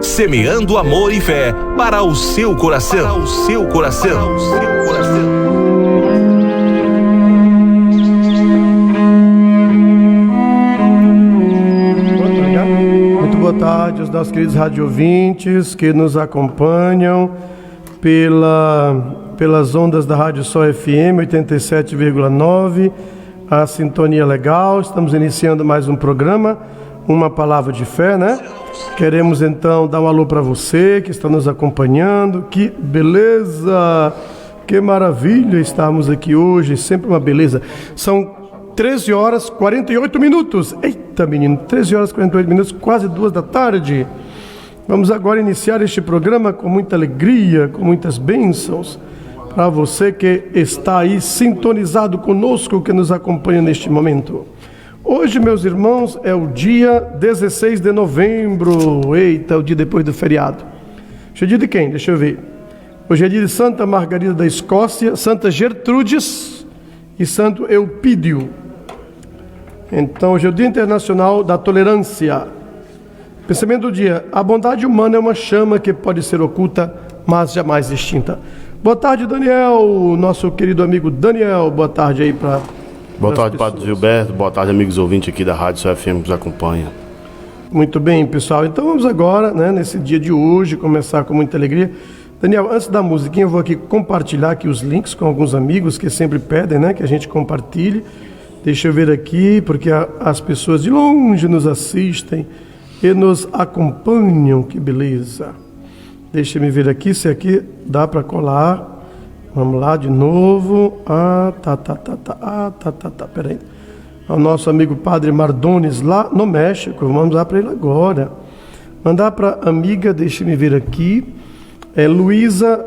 Semeando amor e fé para o seu coração. Para o seu coração. Para o seu coração. Muito boa tarde aos nossos queridos radiovintes que nos acompanham pelas ondas da Rádio Sol FM 87,9, a Sintonia Legal. Estamos iniciando mais um programa, Uma Palavra de Fé, né? Queremos então dar um alô para você que está nos acompanhando. Que beleza, que maravilha estarmos aqui hoje, sempre uma beleza. São 13 horas 48 minutos. Eita, menino, 13 horas 48 minutos, quase 2 da tarde. Vamos agora iniciar este programa com muita alegria, com muitas bênçãos. Para você que está aí sintonizado conosco, que nos acompanha neste momento. Hoje, meus irmãos, é o dia 16 de novembro. Eita, o dia depois do feriado. Hoje é dia de quem? Deixa eu ver. Hoje é dia de Santa Margarida da Escócia, Santa Gertrudes e Santo Eupídio. Então, hoje é o Dia Internacional da Tolerância. Pensamento do dia: a bondade humana é uma chama que pode ser oculta, mas jamais extinta. Boa tarde, Daniel, nosso querido amigo Daniel. Boa tarde aí para... Boa tarde, Padre Gilberto. Boa tarde, amigos ouvintes aqui da Rádio Sol FM que nos acompanham. Muito bem, pessoal. Então vamos agora, né, nesse dia de hoje, começar com muita alegria. Daniel, antes da musiquinha, eu vou aqui compartilhar aqui os links com alguns amigos que sempre pedem, né, que a gente compartilhe. Deixa eu ver aqui, porque as pessoas de longe nos assistem e nos acompanham. Que beleza. Deixa eu ver aqui, se aqui dá para colar. Vamos lá de novo. Peraí. O nosso amigo Padre Mardones lá no México. Vamos lá para ele agora. Mandar para a amiga, deixa-me ver aqui. É Luzia,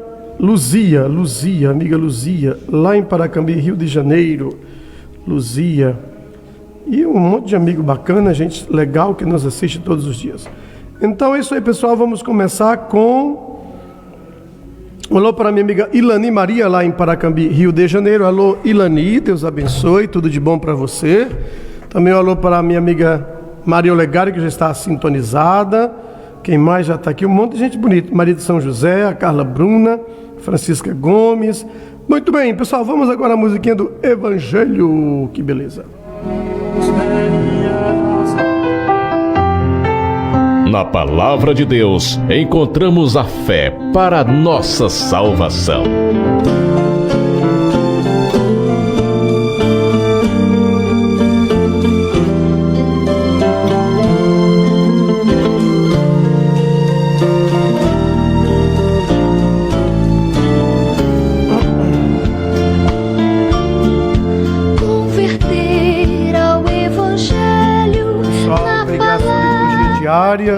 amiga Luzia, lá em Paracambi, Rio de Janeiro. Luzia. E um monte de amigo bacana, gente legal que nos assiste todos os dias. Então é isso aí, pessoal. Vamos começar com... Alô para minha amiga Ilani Maria, lá em Paracambi, Rio de Janeiro. Alô, Ilani, Deus abençoe, tudo de bom para você. Também um alô para a minha amiga Maria Olegário, que já está sintonizada. Quem mais já está aqui? Um monte de gente bonita. Maria de São José, a Carla Bruna, Francisca Gomes. Muito bem, pessoal, vamos agora à musiquinha do Evangelho. Que beleza. Na Palavra de Deus, encontramos a fé para a nossa salvação.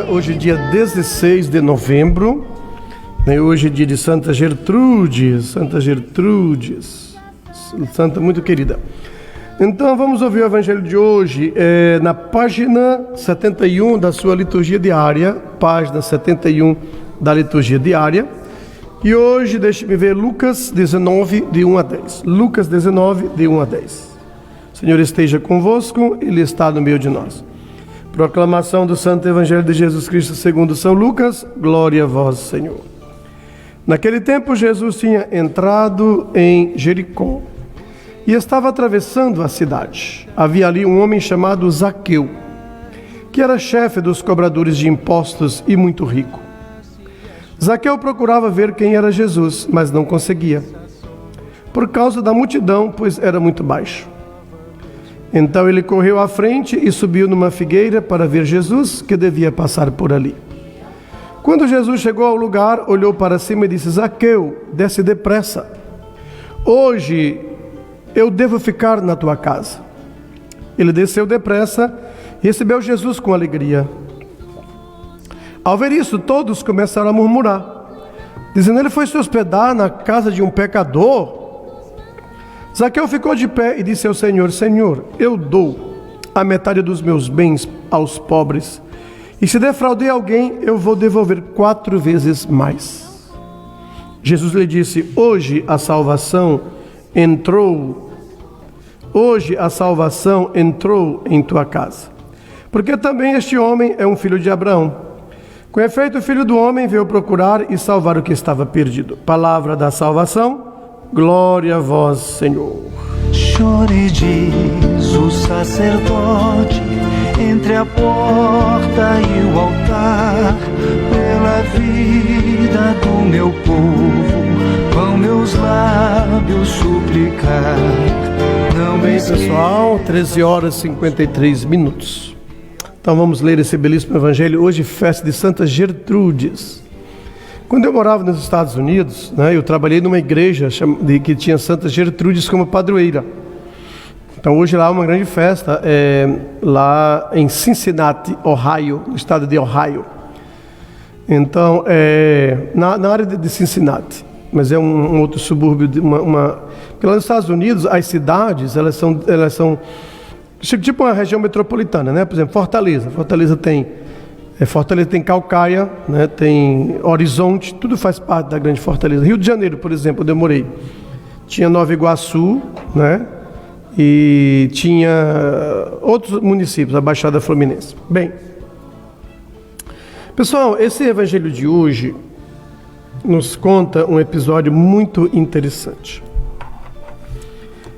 Hoje dia 16 de novembro, né? Hoje é dia de Santa Gertrudes, santa muito querida. Então vamos ouvir o Evangelho de hoje, na página 71 da sua liturgia diária, página 71 da liturgia diária. E hoje, deixe-me ver, Lucas 19, de 1 a 10. Lucas 19, de 1 a 10. O Senhor esteja convosco, Ele está no meio de nós. Proclamação do Santo Evangelho de Jesus Cristo segundo São Lucas. Glória a vós, Senhor. Naquele tempo, Jesus tinha entrado em Jericó e estava atravessando a cidade. Havia ali um homem chamado Zaqueu, que era chefe dos cobradores de impostos e muito rico. Zaqueu procurava ver quem era Jesus, mas não conseguia, por causa da multidão, pois era muito baixo. Então ele correu à frente e subiu numa figueira para ver Jesus, que devia passar por ali. Quando Jesus chegou ao lugar, olhou para cima e disse: Zaqueu, desce depressa. Hoje eu devo ficar na tua casa. Ele desceu depressa e recebeu Jesus com alegria. Ao ver isso, todos começaram a murmurar, dizendo: ele foi se hospedar na casa de um pecador. Zaqueu ficou de pé e disse ao Senhor: Senhor, eu dou a metade dos meus bens aos pobres, e se defraudei alguém, eu vou devolver 4 vezes mais. Jesus lhe disse: hoje a salvação entrou em tua casa, porque também este homem é um filho de Abraão. Com efeito, o Filho do Homem veio procurar e salvar o que estava perdido. Palavra da salvação, glória a vós, Senhor. Chore, diz o sacerdote, entre a porta e o altar, pela vida do meu povo, vão meus lábios suplicar. Não Bem, pessoal, 13 horas e 53 minutos. Então vamos ler esse belíssimo evangelho. Hoje, festa de Santa Gertrudes. Quando eu morava nos Estados Unidos, eu trabalhei numa igreja que tinha Santa Gertrudes como padroeira. Então hoje lá é uma grande festa, lá em Cincinnati, Ohio, no estado de Ohio. Então, na área de Cincinnati, mas é um outro subúrbio, porque lá nos Estados Unidos, as cidades, elas são tipo uma região metropolitana, né? Por exemplo, Fortaleza tem Calcaia, né? Tem Horizonte, tudo faz parte da grande Fortaleza. Rio de Janeiro, por exemplo, onde eu morei, tinha Nova Iguaçu, né? E tinha outros municípios, a Baixada Fluminense. Bem, pessoal, esse evangelho de hoje nos conta um episódio muito interessante.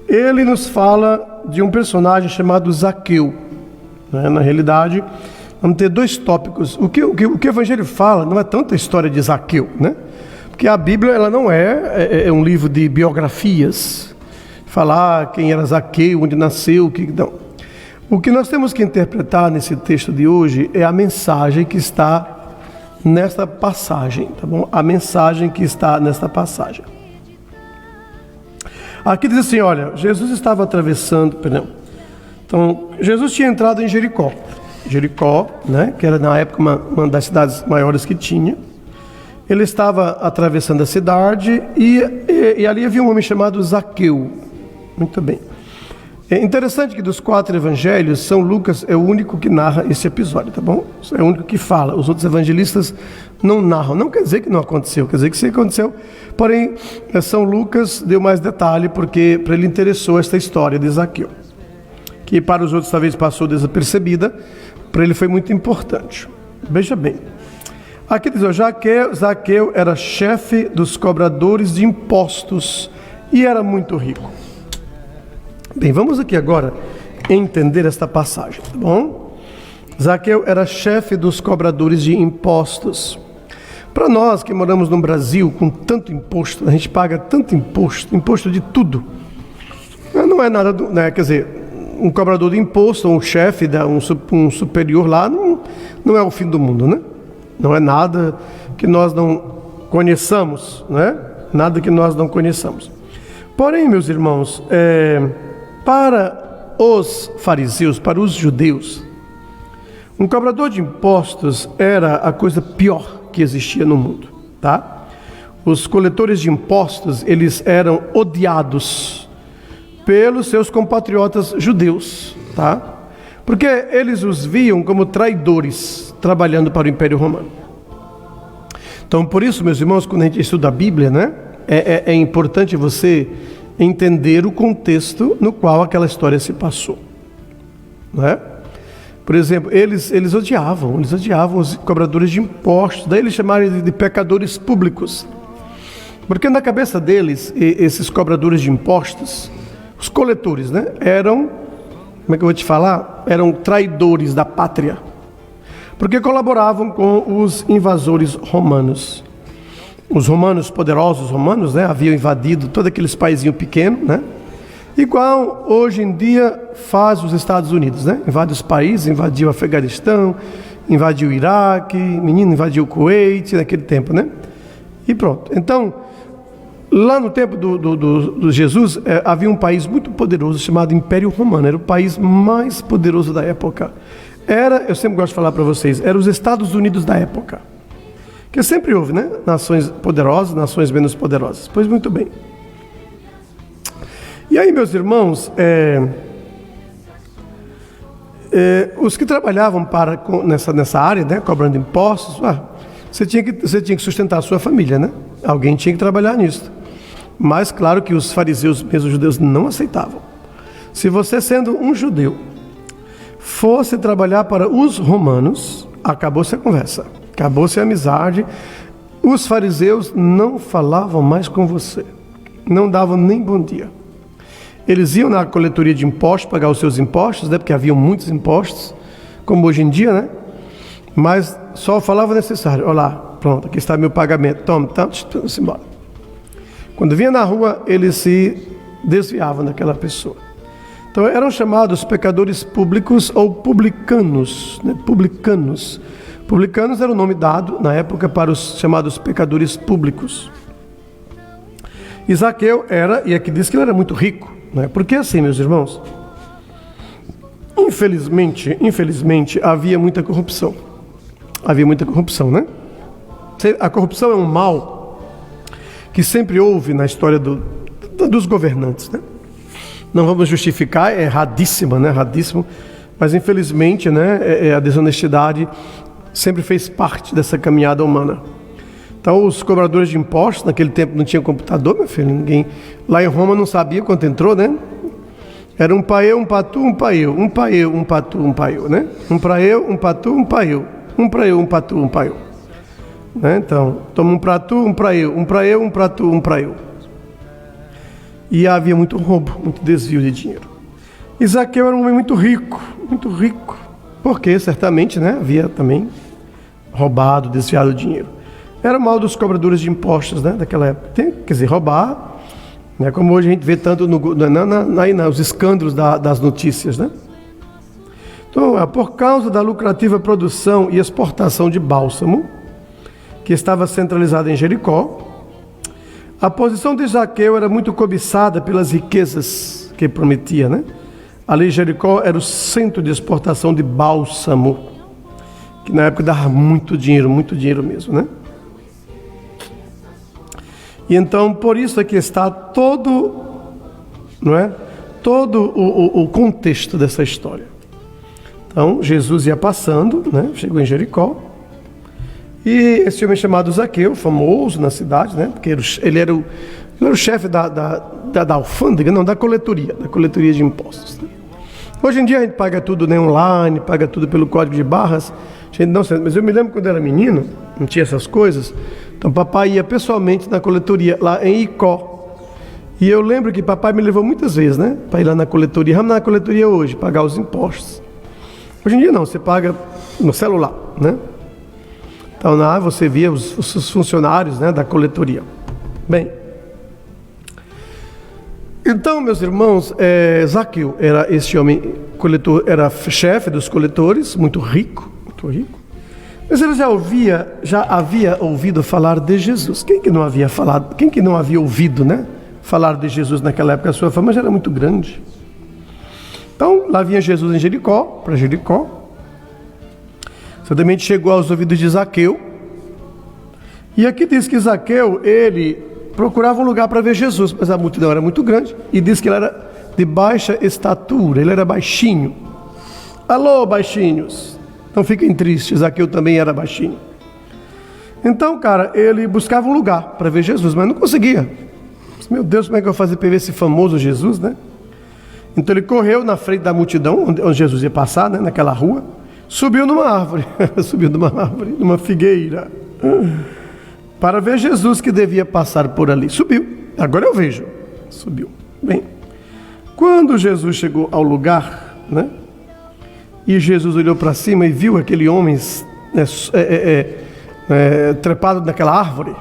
Ele nos fala de um personagem chamado Zaqueu, né? Na realidade, vamos ter dois tópicos. O que o evangelho fala não é tanto a história de Zaqueu, né? Porque a Bíblia ela não é um livro de biografias, falar quem era Zaqueu, onde nasceu, não. O que nós temos que interpretar nesse texto de hoje é a mensagem que está nesta passagem, tá bom? A mensagem que está nesta passagem. Aqui diz assim, olha, Jesus estava atravessando, então, Jesus tinha entrado em Jericó, né, que era na época uma das cidades maiores que tinha. Ele estava atravessando a cidade e ali havia um homem chamado Zaqueu. Muito bem. É interessante que dos 4 evangelhos, São Lucas é o único que narra esse episódio, tá bom? É o único que fala. Os outros evangelistas não narram. Não quer dizer que não aconteceu, quer dizer que sim aconteceu. Porém, São Lucas deu mais detalhe porque para ele interessou esta história de Zaqueu, que para os outros talvez passou desapercebida, para ele foi muito importante. Veja bem. Aqui diz, Zaqueu era chefe dos cobradores de impostos e era muito rico. Bem, vamos aqui agora entender esta passagem, tá bom? Zaqueu era chefe dos cobradores de impostos. Para nós que moramos no Brasil com tanto imposto, a gente paga tanto imposto de tudo. Não é nada, né? Quer dizer, um cobrador de imposto, um chefe, um superior lá, não é o fim do mundo, né? Não é nada que nós não conheçamos, né? Nada que nós não conheçamos. Porém, meus irmãos, para os fariseus, para os judeus, um cobrador de impostos era a coisa pior que existia no mundo, tá? Os coletores de impostos, eles eram odiados pelos seus compatriotas judeus, tá? Porque eles os viam como traidores trabalhando para o Império Romano. Então, por isso, meus irmãos, quando a gente estuda a Bíblia, né, é importante você entender o contexto no qual aquela história se passou, né? Por exemplo, eles odiavam os cobradores de impostos, daí eles chamaram de pecadores públicos, porque na cabeça deles, esses cobradores de impostos, os coletores, né, eram, como é que eu vou te falar? Eram traidores da pátria, porque colaboravam com os invasores romanos. Os romanos, poderosos romanos, né, haviam invadido todo aqueles paizinhos pequenos, né? Igual hoje em dia faz os Estados Unidos, né? Invade os países, invadiu o Afeganistão, invadiu o Iraque, invadiu o Kuwait naquele tempo, né? E pronto. Então, lá no tempo do Jesus, havia um país muito poderoso chamado Império Romano. Era o país mais poderoso da época. Eu sempre gosto de falar para vocês, eram os Estados Unidos da época. Que sempre houve, né? Nações poderosas, nações menos poderosas. Pois muito bem. E aí, meus irmãos, os que trabalhavam nessa área, né, cobrando impostos, você tinha que sustentar a sua família, né? Alguém tinha que trabalhar nisso. Mas claro que os fariseus, mesmo os judeus, não aceitavam. Se você, sendo um judeu, fosse trabalhar para os romanos, acabou-se a conversa. Acabou-se a amizade. Os fariseus não falavam mais com você. Não davam nem bom dia. Eles iam na coletoria de impostos, pagar os seus impostos, né? Porque haviam muitos impostos, como hoje em dia, né? Mas só falava o necessário. Olá, pronto, aqui está meu pagamento. Toma, vamos embora. Quando vinha na rua, eles se desviavam daquela pessoa. Então eram chamados pecadores públicos ou publicanos, né? Publicanos. Publicanos era o nome dado na época para os chamados pecadores públicos. E Zaqueu era, e aqui diz que ele era muito rico, né? Porque assim, meus irmãos, infelizmente havia muita corrupção. Havia muita corrupção, né? A corrupção é um mal que sempre houve na história dos governantes, né? Não vamos justificar, é erradíssima, né? Erradíssimo, mas infelizmente, né? A desonestidade sempre fez parte dessa caminhada humana. Então, os cobradores de impostos, naquele tempo não tinha computador, meu filho, ninguém. Lá em Roma não sabia quanto entrou, né? Era um paeu, um patu, um paeu, um paeu, um patu, um paeu, né? Um praeu, um patu, um paeu, um praeu, um patu, um paeu. Né? Então, toma um pratu, um praeu, um pratu, um praeu. E havia muito roubo, muito desvio de dinheiro. E Zaqueu era um homem muito rico, porque certamente, né, havia também roubado, desviado dinheiro. Era o mal dos cobradores de impostos, né, daquela época. Quer dizer, roubar, né, como hoje a gente vê tanto nos escândalos das notícias, né? Então, por causa da lucrativa produção e exportação de bálsamo, que estava centralizada em Jericó, a posição de Zaqueu era muito cobiçada pelas riquezas que prometia, né? Ali Jericó era o centro de exportação de bálsamo, que na época dava muito dinheiro mesmo, né? E então, por isso aqui está todo, não é? Todo o contexto dessa história. Então, Jesus ia passando, né? Chegou em Jericó, e esse homem chamado Zaqueu, famoso na cidade, né? Porque ele era o chefe da alfândega, não, da coletoria de impostos, né? Hoje em dia a gente paga tudo, né, online, paga tudo pelo código de barras. A gente não sei, mas eu me lembro quando eu era menino, não tinha essas coisas. Então papai ia pessoalmente na coletoria lá em Icó. E eu lembro que papai me levou muitas vezes, né, para ir lá na coletoria. Vamos na coletoria hoje, pagar os impostos. Hoje em dia não, você paga no celular, né? Então lá você via os funcionários, né, da coletoria. Bem, então, meus irmãos, Zaqueu era esse homem coletor, era chefe dos coletores, muito rico. Mas ele já havia ouvido falar de Jesus. Quem que não havia ouvido, né, falar de Jesus naquela época? A sua fama já era muito grande. Então, lá vinha Jesus em Jericó, para Jericó. Certamente chegou aos ouvidos de Zaqueu. E aqui diz que Zaqueu, ele procurava um lugar para ver Jesus, mas a multidão era muito grande, e diz que ele era de baixa estatura, ele era baixinho. Alô, baixinhos! Não fiquem tristes, Zaqueu também era baixinho. Então, cara, ele buscava um lugar para ver Jesus, mas não conseguia. Meu Deus, como é que eu vou fazer para ver esse famoso Jesus, né? Então ele correu na frente da multidão, onde Jesus ia passar, né, naquela rua, subiu numa árvore, numa figueira, para ver Jesus que devia passar por ali. Subiu, agora eu vejo. Subiu. Bem, quando Jesus chegou ao lugar, né, e Jesus olhou para cima e viu aquele homem trepado naquela árvore,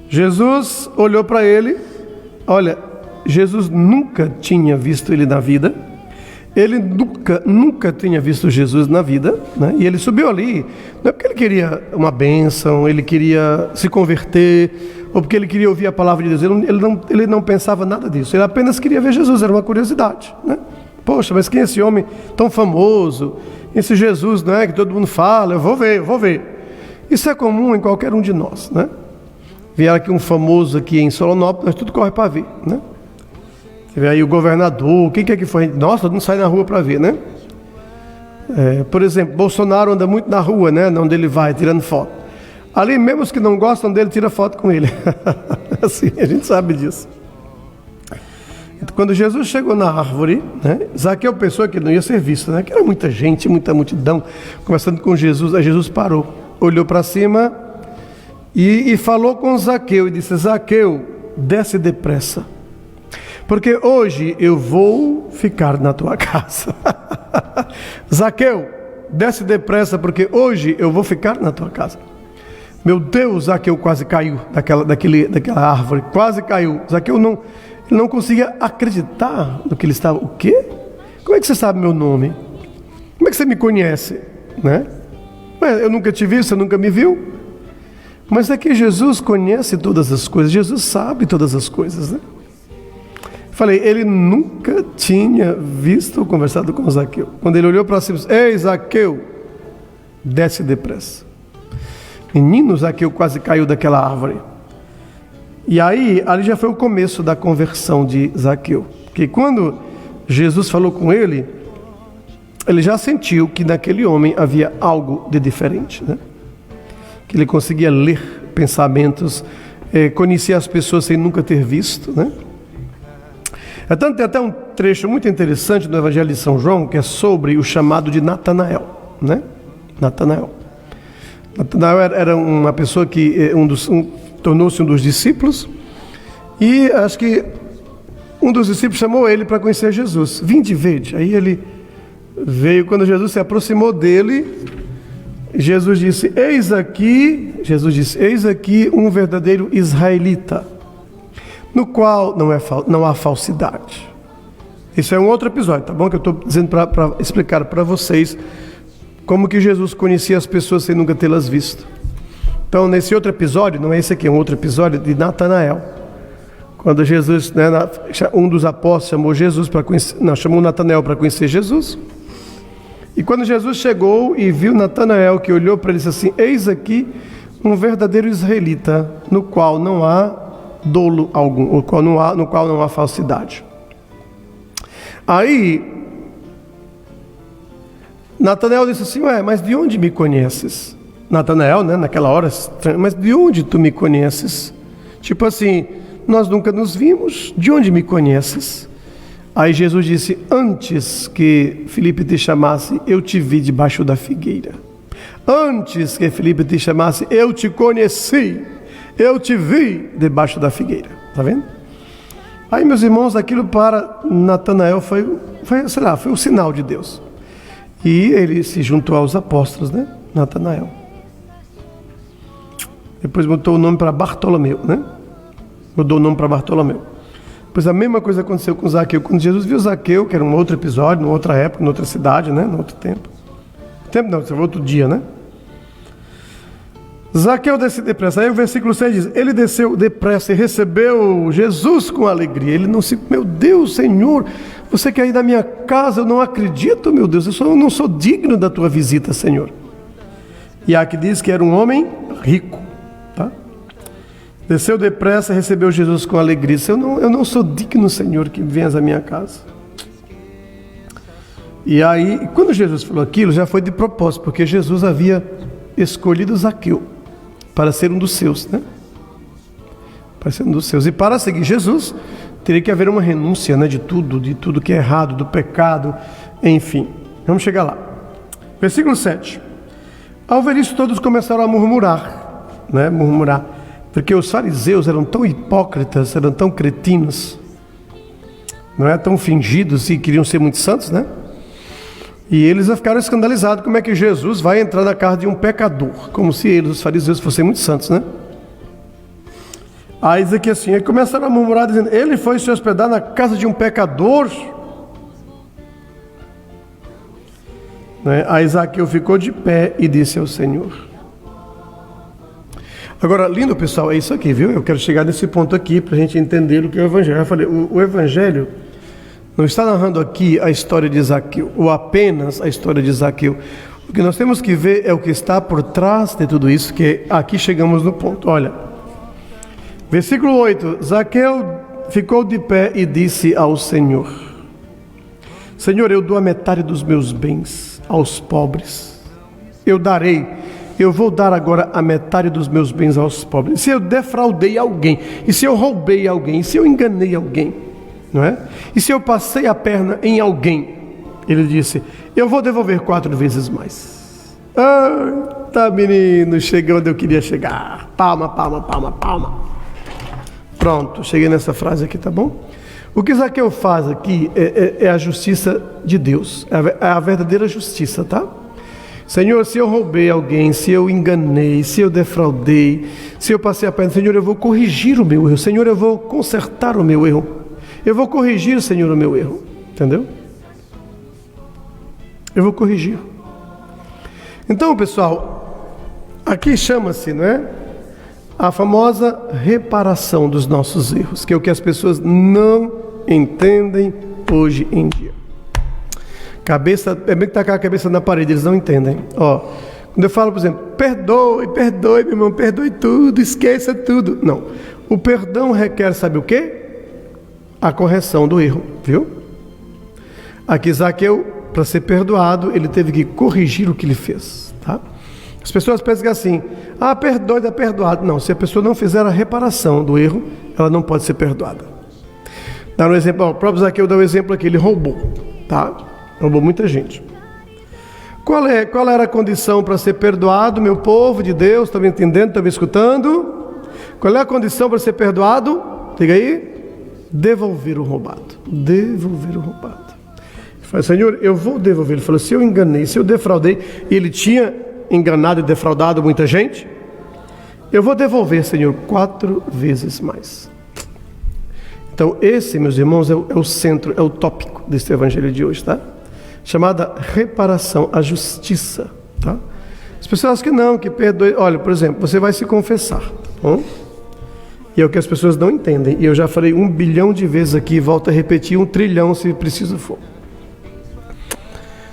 Jesus olhou para ele. Olha, Jesus nunca tinha visto ele na vida. Ele nunca tinha visto Jesus na vida, né? E ele subiu ali, não é porque ele queria uma bênção, ele queria se converter, ou porque ele queria ouvir a palavra de Deus. Ele não pensava nada disso, ele apenas queria ver Jesus, era uma curiosidade, né? Poxa, mas quem é esse homem tão famoso? Esse Jesus, não é, que todo mundo fala, eu vou ver. Isso é comum em qualquer um de nós, né? Vier aqui um famoso aqui em Solonópolis, nós tudo corre para ver, né? Você vê aí o governador, quem que é que foi? Nossa, todo mundo sai na rua para ver, né? Por exemplo, Bolsonaro anda muito na rua, né? Onde ele vai, tirando foto. Ali mesmo os que não gostam dele, tira foto com ele. Assim, a gente sabe disso. quando Jesus chegou na árvore, né, Zaqueu pensou que ele não ia ser visto, né, que era muita gente, muita multidão, conversando com Jesus. Aí Jesus parou, olhou para cima e falou com Zaqueu e disse: Zaqueu, desce depressa, porque hoje eu vou ficar na tua casa. Zaqueu, desce depressa, porque hoje eu vou ficar na tua casa. Meu Deus, Zaqueu quase caiu daquela árvore, quase caiu. Zaqueu não conseguia acreditar no que ele estava. O quê? Como é que você sabe meu nome? Como é que você me conhece? Né? Eu nunca te vi, você nunca me viu. Mas é que Jesus conhece todas as coisas, Jesus sabe todas as coisas, né? Falei, ele nunca tinha visto ou conversado com Zaqueu. Quando ele olhou para cima, disse: Ei, Zaqueu, desce depressa. Menino, Zaqueu quase caiu daquela árvore. E aí, ali já foi o começo da conversão de Zaqueu. Porque quando Jesus falou com ele, ele já sentiu que naquele homem havia algo de diferente, né? Que ele conseguia ler pensamentos, conhecia as pessoas sem nunca ter visto, né? Então tem até um trecho muito interessante do Evangelho de São João, que é sobre o chamado de Natanael, né? Natanael era uma pessoa que tornou-se um dos discípulos, e acho que um dos discípulos chamou ele para conhecer Jesus. Vinde, vede. Aí ele veio. Quando Jesus se aproximou dele, Jesus disse: eis aqui um verdadeiro israelita, no qual não há falsidade. Isso é um outro episódio, tá bom? Que eu estou dizendo para explicar para vocês como que Jesus conhecia as pessoas sem nunca tê-las visto. Então, nesse outro episódio, não é esse aqui, é um outro episódio de Natanael. Quando Jesus, né, um dos apóstolos chamou Jesus para conhecer, chamou Natanael para conhecer Jesus. E quando Jesus chegou e viu Natanael, que olhou para ele e disse assim: eis aqui um verdadeiro israelita, no qual não há dolo algum, no qual não há falsidade. Aí Natanael disse assim: mas de onde me conheces? Natanael, né, naquela hora, mas de onde tu me conheces? Tipo assim, nós nunca nos vimos, de onde me conheces? Aí Jesus disse: antes que Filipe te chamasse, eu te vi debaixo da figueira. Antes que Filipe te chamasse, eu te conheci, eu te vi debaixo da figueira. Tá vendo? Aí, meus irmãos, aquilo para Natanael foi o sinal de Deus. E ele se juntou aos apóstolos, né? Natanael. Depois mudou o nome para Bartolomeu, né? Mudou o nome para Bartolomeu. Pois a mesma coisa aconteceu com Zaqueu. Quando Jesus viu Zaqueu, que era um outro episódio, numa outra época, numa outra cidade, né? Num outro tempo. Outro dia, né? Zaqueu desceu depressa. Aí o versículo 6 diz: ele desceu depressa e recebeu Jesus com alegria. Ele não se... Meu Deus, Senhor, você quer ir na minha casa? Eu não acredito, meu Deus. Eu não sou digno da tua visita, Senhor. E aqui diz que era um homem rico. Tá? Desceu depressa e recebeu Jesus com alegria. Eu não sou digno, Senhor, que venhas à minha casa. E aí, quando Jesus falou aquilo, já foi de propósito, porque Jesus havia escolhido Zaqueu para ser um dos seus, né? Para ser um dos seus. E para seguir Jesus, teria que haver uma renúncia, né, de tudo que é errado, do pecado, enfim. Vamos chegar lá. Versículo 7. Ao ver isso, todos começaram a murmurar, né? Murmurar. Porque os fariseus eram tão hipócritas, eram tão cretinos, não é? Tão fingidos e queriam ser muito santos, né? E eles ficaram escandalizados. Como é que Jesus vai entrar na casa de um pecador? Como se eles, os fariseus, fossem muito santos, né? Aí diz aqui assim, aí começaram a murmurar, dizendo: ele foi se hospedar na casa de um pecador. Né? Aí Zaqueu ficou de pé e disse ao Senhor. Agora, lindo, pessoal, é isso aqui, viu? Eu quero chegar nesse ponto aqui para a gente entender o que é o Evangelho. Eu falei, o Evangelho não está narrando aqui a história de Zaqueu, ou apenas a história de Zaqueu. O que nós temos que ver é o que está por trás de tudo isso, que aqui chegamos no ponto. Olha, versículo 8. Zaqueu ficou de pé e disse ao Senhor: Senhor, eu dou a metade dos meus bens aos pobres. Eu vou dar agora a metade dos meus bens aos pobres. Se eu defraudei alguém, e se eu roubei alguém, e se eu enganei alguém, não é? E se eu passei a perna em alguém, ele disse, eu vou devolver 4 vezes mais. Ah, tá, menino, cheguei onde eu queria chegar. Palma, palma, palma, palma. Pronto, cheguei nessa frase aqui, tá bom? O que Zaqueu faz aqui é a justiça de Deus, é a verdadeira justiça, tá? Senhor, se eu roubei alguém, se eu enganei, se eu defraudei, se eu passei a perna, Senhor, eu vou corrigir o meu erro. Senhor, eu vou consertar o meu erro. Eu vou corrigir, Senhor, o meu erro. Entendeu? Eu vou corrigir. Então, pessoal, aqui chama-se, não é? A famosa reparação dos nossos erros, que é o que as pessoas não entendem hoje em dia. Cabeça, é bem que está com a cabeça na parede, eles não entendem. Ó, quando eu falo, por exemplo, perdoe, perdoe, meu irmão, perdoe tudo, esqueça tudo. Não, o perdão requer, sabe o quê? A correção do erro, viu? Aqui Zaqueu, para ser perdoado, ele teve que corrigir o que ele fez, tá? As pessoas pensam que assim, perdoe, está perdoado. Não, se a pessoa não fizer a reparação do erro, ela não pode ser perdoada. Dá um exemplo, o próprio Zaqueu dá um exemplo aqui, ele roubou, tá? Roubou muita gente. Qual era a condição para ser perdoado, meu povo de Deus? Estão me entendendo? Estão me escutando? Qual é a condição para ser perdoado? Diga aí. Devolver o roubado. Devolver o roubado. Ele falou, Senhor, eu vou devolver. Ele falou, se eu enganei, se eu defraudei, e ele tinha enganado e defraudado muita gente, eu vou devolver, Senhor, 4 vezes mais. Então esse, meus irmãos, é o centro, é o tópico desse evangelho de hoje, tá? Chamada reparação, a justiça, tá? As pessoas acham que não, que perdoe. Olha, por exemplo, você vai se confessar, tá bom? E é o que as pessoas não entendem. E eu já falei 1 bilhão de vezes aqui, volto a repetir 1 trilhão se preciso for.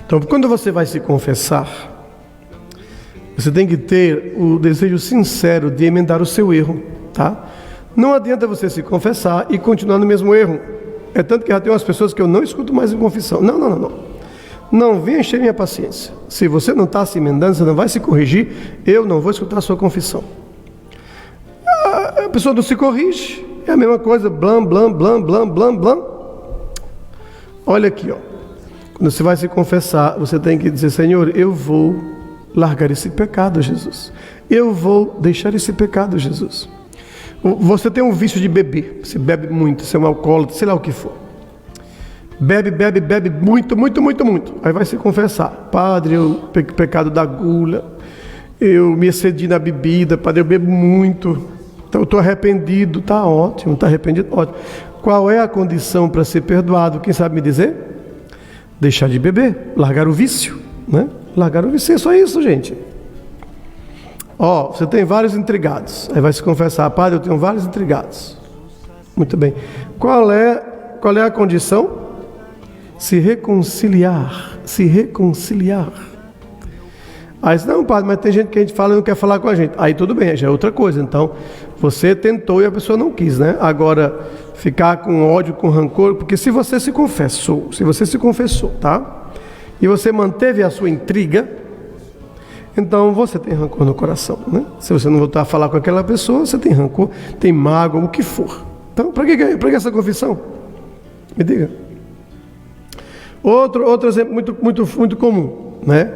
Então, quando você vai se confessar, você tem que ter o desejo sincero de emendar o seu erro, tá? Não adianta você se confessar e continuar no mesmo erro. É tanto que já tem umas pessoas que eu não escuto mais em confissão. Não. Não venha encher minha paciência. Se você não está se emendando, você não vai se corrigir, eu não vou escutar a sua confissão. A pessoa não se corrige, é a mesma coisa, blam, blam, blam, blam, blam, blam. Olha aqui, ó. Quando você vai se confessar, você tem que dizer, Senhor, eu vou largar esse pecado, Jesus. Eu vou deixar esse pecado, Jesus. Você tem um vício de beber, você bebe muito, você é um alcoólatra, sei lá o que for. Bebe muito. Aí vai se confessar. Padre, eu pecado da gula, eu me excedi na bebida, padre, eu bebo muito, então eu estou arrependido. Tá ótimo, está arrependido, ótimo. Qual é a condição para ser perdoado? Quem sabe me dizer? Deixar de beber, largar o vício, né? Largar o vício, é só isso, gente. Ó, você tem vários intrigados. Aí vai se confessar, padre, eu tenho vários intrigados. Muito bem. Qual é a condição? Se reconciliar. Aí não, padre, mas tem gente que a gente fala e não quer falar com a gente. Aí tudo bem, já é outra coisa. Então, você tentou e a pessoa não quis, né? Agora, ficar com ódio, com rancor, porque se você se confessou, tá? E você manteve a sua intriga, então você tem rancor no coração, né? Se você não voltar a falar com aquela pessoa, você tem rancor, tem mágoa, o que for. Então, para que essa confissão? Me diga. Outro exemplo muito comum, né?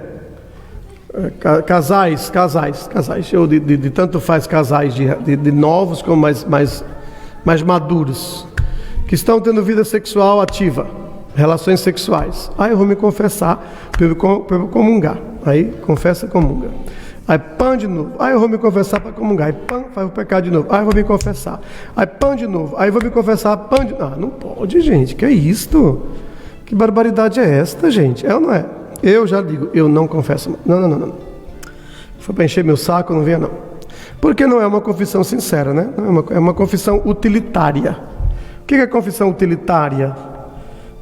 Casais, eu de tanto faz casais de novos como mais maduros, que estão tendo vida sexual ativa, relações sexuais. Aí eu vou me confessar para eu comungar. Aí confessa e comunga. Aí pão de novo. Aí eu vou me confessar para comungar. Aí pão, faz o pecado de novo. Aí eu vou me confessar. Aí pão de novo. Aí eu vou me confessar pão de novo. Não pode, gente. Que é isto? Que barbaridade é esta, gente? É ou não é? Eu já digo, eu não confesso mais. Não. Se for para encher meu saco, não venha não. Porque não é uma confissão sincera, né? É uma confissão utilitária. O que é confissão utilitária?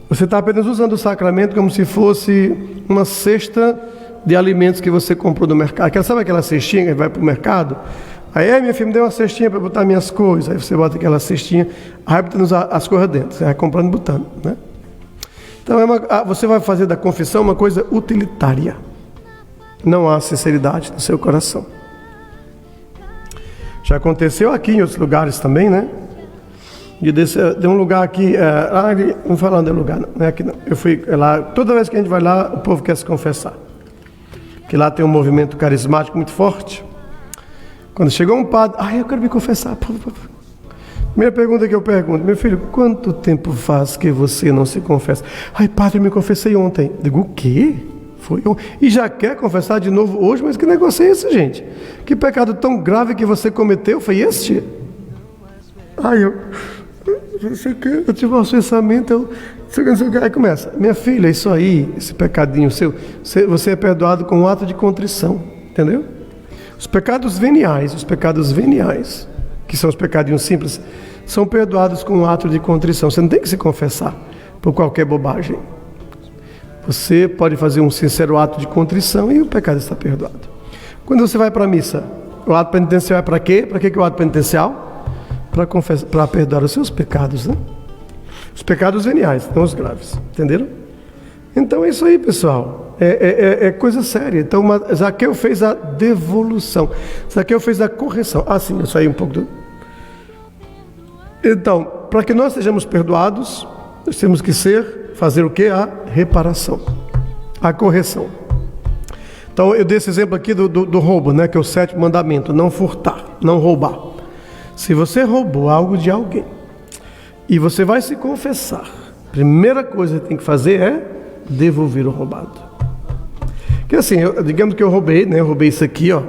Você está apenas usando o sacramento como se fosse uma cesta de alimentos que você comprou no mercado. Sabe aquela cestinha que vai para o mercado? Aí, minha filha, me deu uma cestinha para botar minhas coisas. Aí você bota aquela cestinha, aí botando as coisas dentro. Você vai comprando e botando, né? Então, você vai fazer da confissão uma coisa utilitária. Não há sinceridade no seu coração. Já aconteceu aqui em outros lugares também, né? De um lugar aqui, vamos falar onde é o lugar, não é aqui não. Eu fui lá, toda vez que a gente vai lá, o povo quer se confessar. Porque lá tem um movimento carismático muito forte. Quando chegou um padre, eu quero me confessar. Primeira pergunta que eu pergunto, meu filho, quanto tempo faz que você não se confessa? Padre, eu me confessei ontem. Digo, o quê? Foi ontem. E já quer confessar de novo hoje? Mas que negócio é esse, gente? Que pecado tão grave que você cometeu foi este? Eu tive um pensamento, aí começa, minha filha, isso aí, esse pecadinho seu, você é perdoado com um ato de contrição, entendeu? Os pecados veniais, que são os pecadinhos simples, são perdoados com um ato de contrição. Você não tem que se confessar por qualquer bobagem. Você pode fazer um sincero ato de contrição e o pecado está perdoado. Quando você vai para a missa, o ato penitencial é para quê? Para que o ato penitencial? Para perdoar os seus pecados, né? Os pecados veniais, não os graves, entenderam? Então é isso aí, pessoal, é coisa séria. Então Zaqueu fez a devolução, Zaqueu fez a correção. Sim, eu saí um pouco do... Então, para que nós sejamos perdoados, nós temos que fazer o quê? A reparação, a correção. Então eu dei esse exemplo aqui do roubo, né? Que é o 7º mandamento, não furtar, não roubar. Se você roubou algo de alguém e você vai se confessar, a primeira coisa que tem que fazer é devolver o roubado. Porque assim, digamos que eu roubei, né? Eu roubei isso aqui, ó.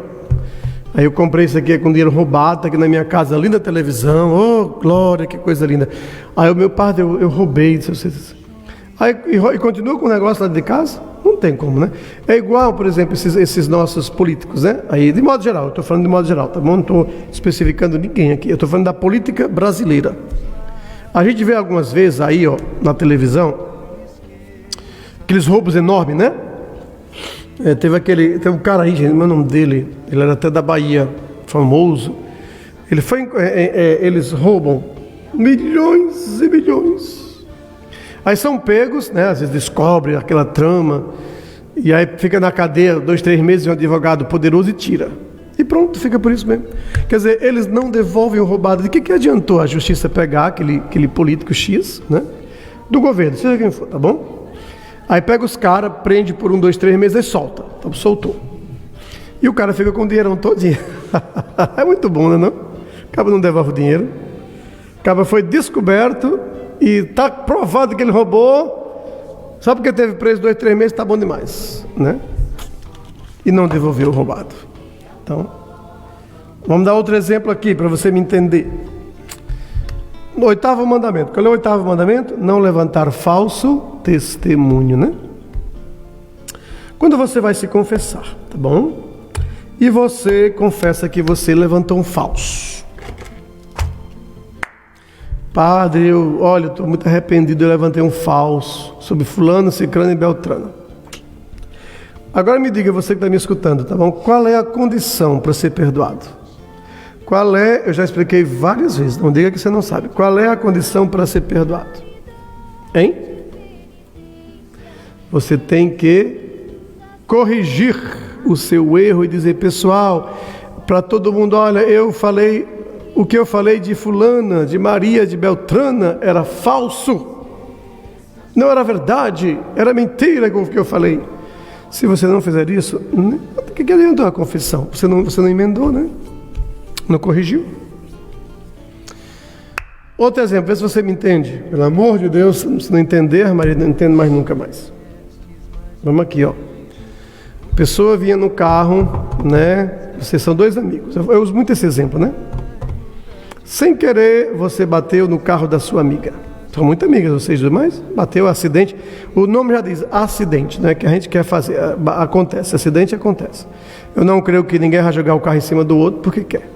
Aí eu comprei isso aqui com dinheiro roubado, tá aqui na minha casa, linda televisão, oh glória, que coisa linda. Aí o meu padre, eu roubei, aí e continua com o negócio lá de casa? Não tem como, né? É igual, por exemplo, esses nossos políticos, né? Aí, de modo geral, eu estou falando de modo geral, tá bom? Não estou especificando ninguém aqui, eu estou falando da política brasileira. A gente vê algumas vezes aí, ó, na televisão, aqueles roubos enormes, né? Teve um cara aí, gente, meu nome dele, ele era até da Bahia, famoso. Eles roubam milhões e milhões. Aí são pegos, né? Às vezes descobrem aquela trama, e aí fica na cadeia 2, 3 meses, e um advogado poderoso e tira. E pronto, fica por isso mesmo. Quer dizer, eles não devolvem o roubado. De que adiantou a justiça pegar aquele político X, né? Do governo, seja quem for, tá bom? Aí pega os caras, prende por 1, 2, 3 meses e solta. Então soltou. E o cara fica com o dinheirão todinho. É muito bom, né, não? O cara não devolve o dinheiro. O cara foi descoberto e está provado que ele roubou. Só porque teve preso 2, 3 meses, está bom demais, né? E não devolveu o roubado. Então, vamos dar outro exemplo aqui para você me entender. No 8º mandamento. Qual é o 8º mandamento? Não levantar falso testemunho, né? Quando você vai se confessar, tá bom? E você confessa que você levantou um falso. Padre, eu estou muito arrependido, eu levantei um falso sobre fulano, cicrano e beltrano. Agora me diga, você que está me escutando, tá bom? Qual é a condição para ser perdoado? Eu já expliquei várias vezes, não diga que você não sabe. Qual é a condição para ser perdoado? Hein? Você tem que corrigir o seu erro e dizer, pessoal, para todo mundo, olha, o que eu falei de fulana, de Maria, de Beltrana, era falso. Não era verdade, era mentira o que eu falei. Se você não fizer isso, o que adiantou a confissão? Você não emendou, né? Não corrigiu. Outro exemplo, vê se você me entende. Pelo amor de Deus, se não entender, Maria, não entendo mais nunca mais. Vamos aqui, ó. A pessoa vinha no carro, né? Vocês são 2 amigos. Eu uso muito esse exemplo, né? Sem querer, você bateu no carro da sua amiga. São muito amigas vocês demais. Bateu, acidente. O nome já diz acidente, né? Que a gente quer fazer. Acontece, acidente acontece. Eu não creio que ninguém vai jogar o carro em cima do outro porque quer.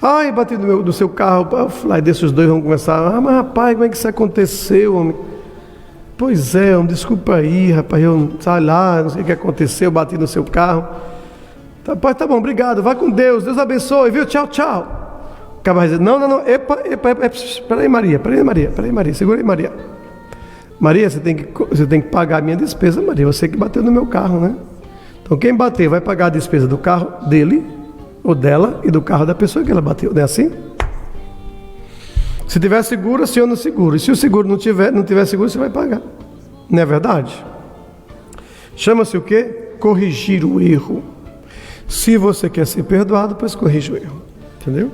Ai, bati no seu carro. Aí desses dois vão começar. Mas rapaz, como é que isso aconteceu, homem? Pois é, homem, desculpa aí, rapaz. Eu sei lá, não sei o que aconteceu. Bati no seu carro. Tá bom, obrigado. Vai com Deus. Deus abençoe, viu? Tchau, tchau. Acaba dizendo, não. Epa. Peraí, Maria. Segura aí, Maria. Maria, você tem que pagar a minha despesa, Maria. Você que bateu no meu carro, né? Então, quem bater vai pagar a despesa do carro dele ou dela e do carro da pessoa que ela bateu, não é assim? Se tiver seguro, aciona o seguro. E se o seguro não tiver seguro, você vai pagar. Não é verdade? Chama-se o quê? Corrigir o erro. Se você quer ser perdoado, pois corrija o erro. Entendeu?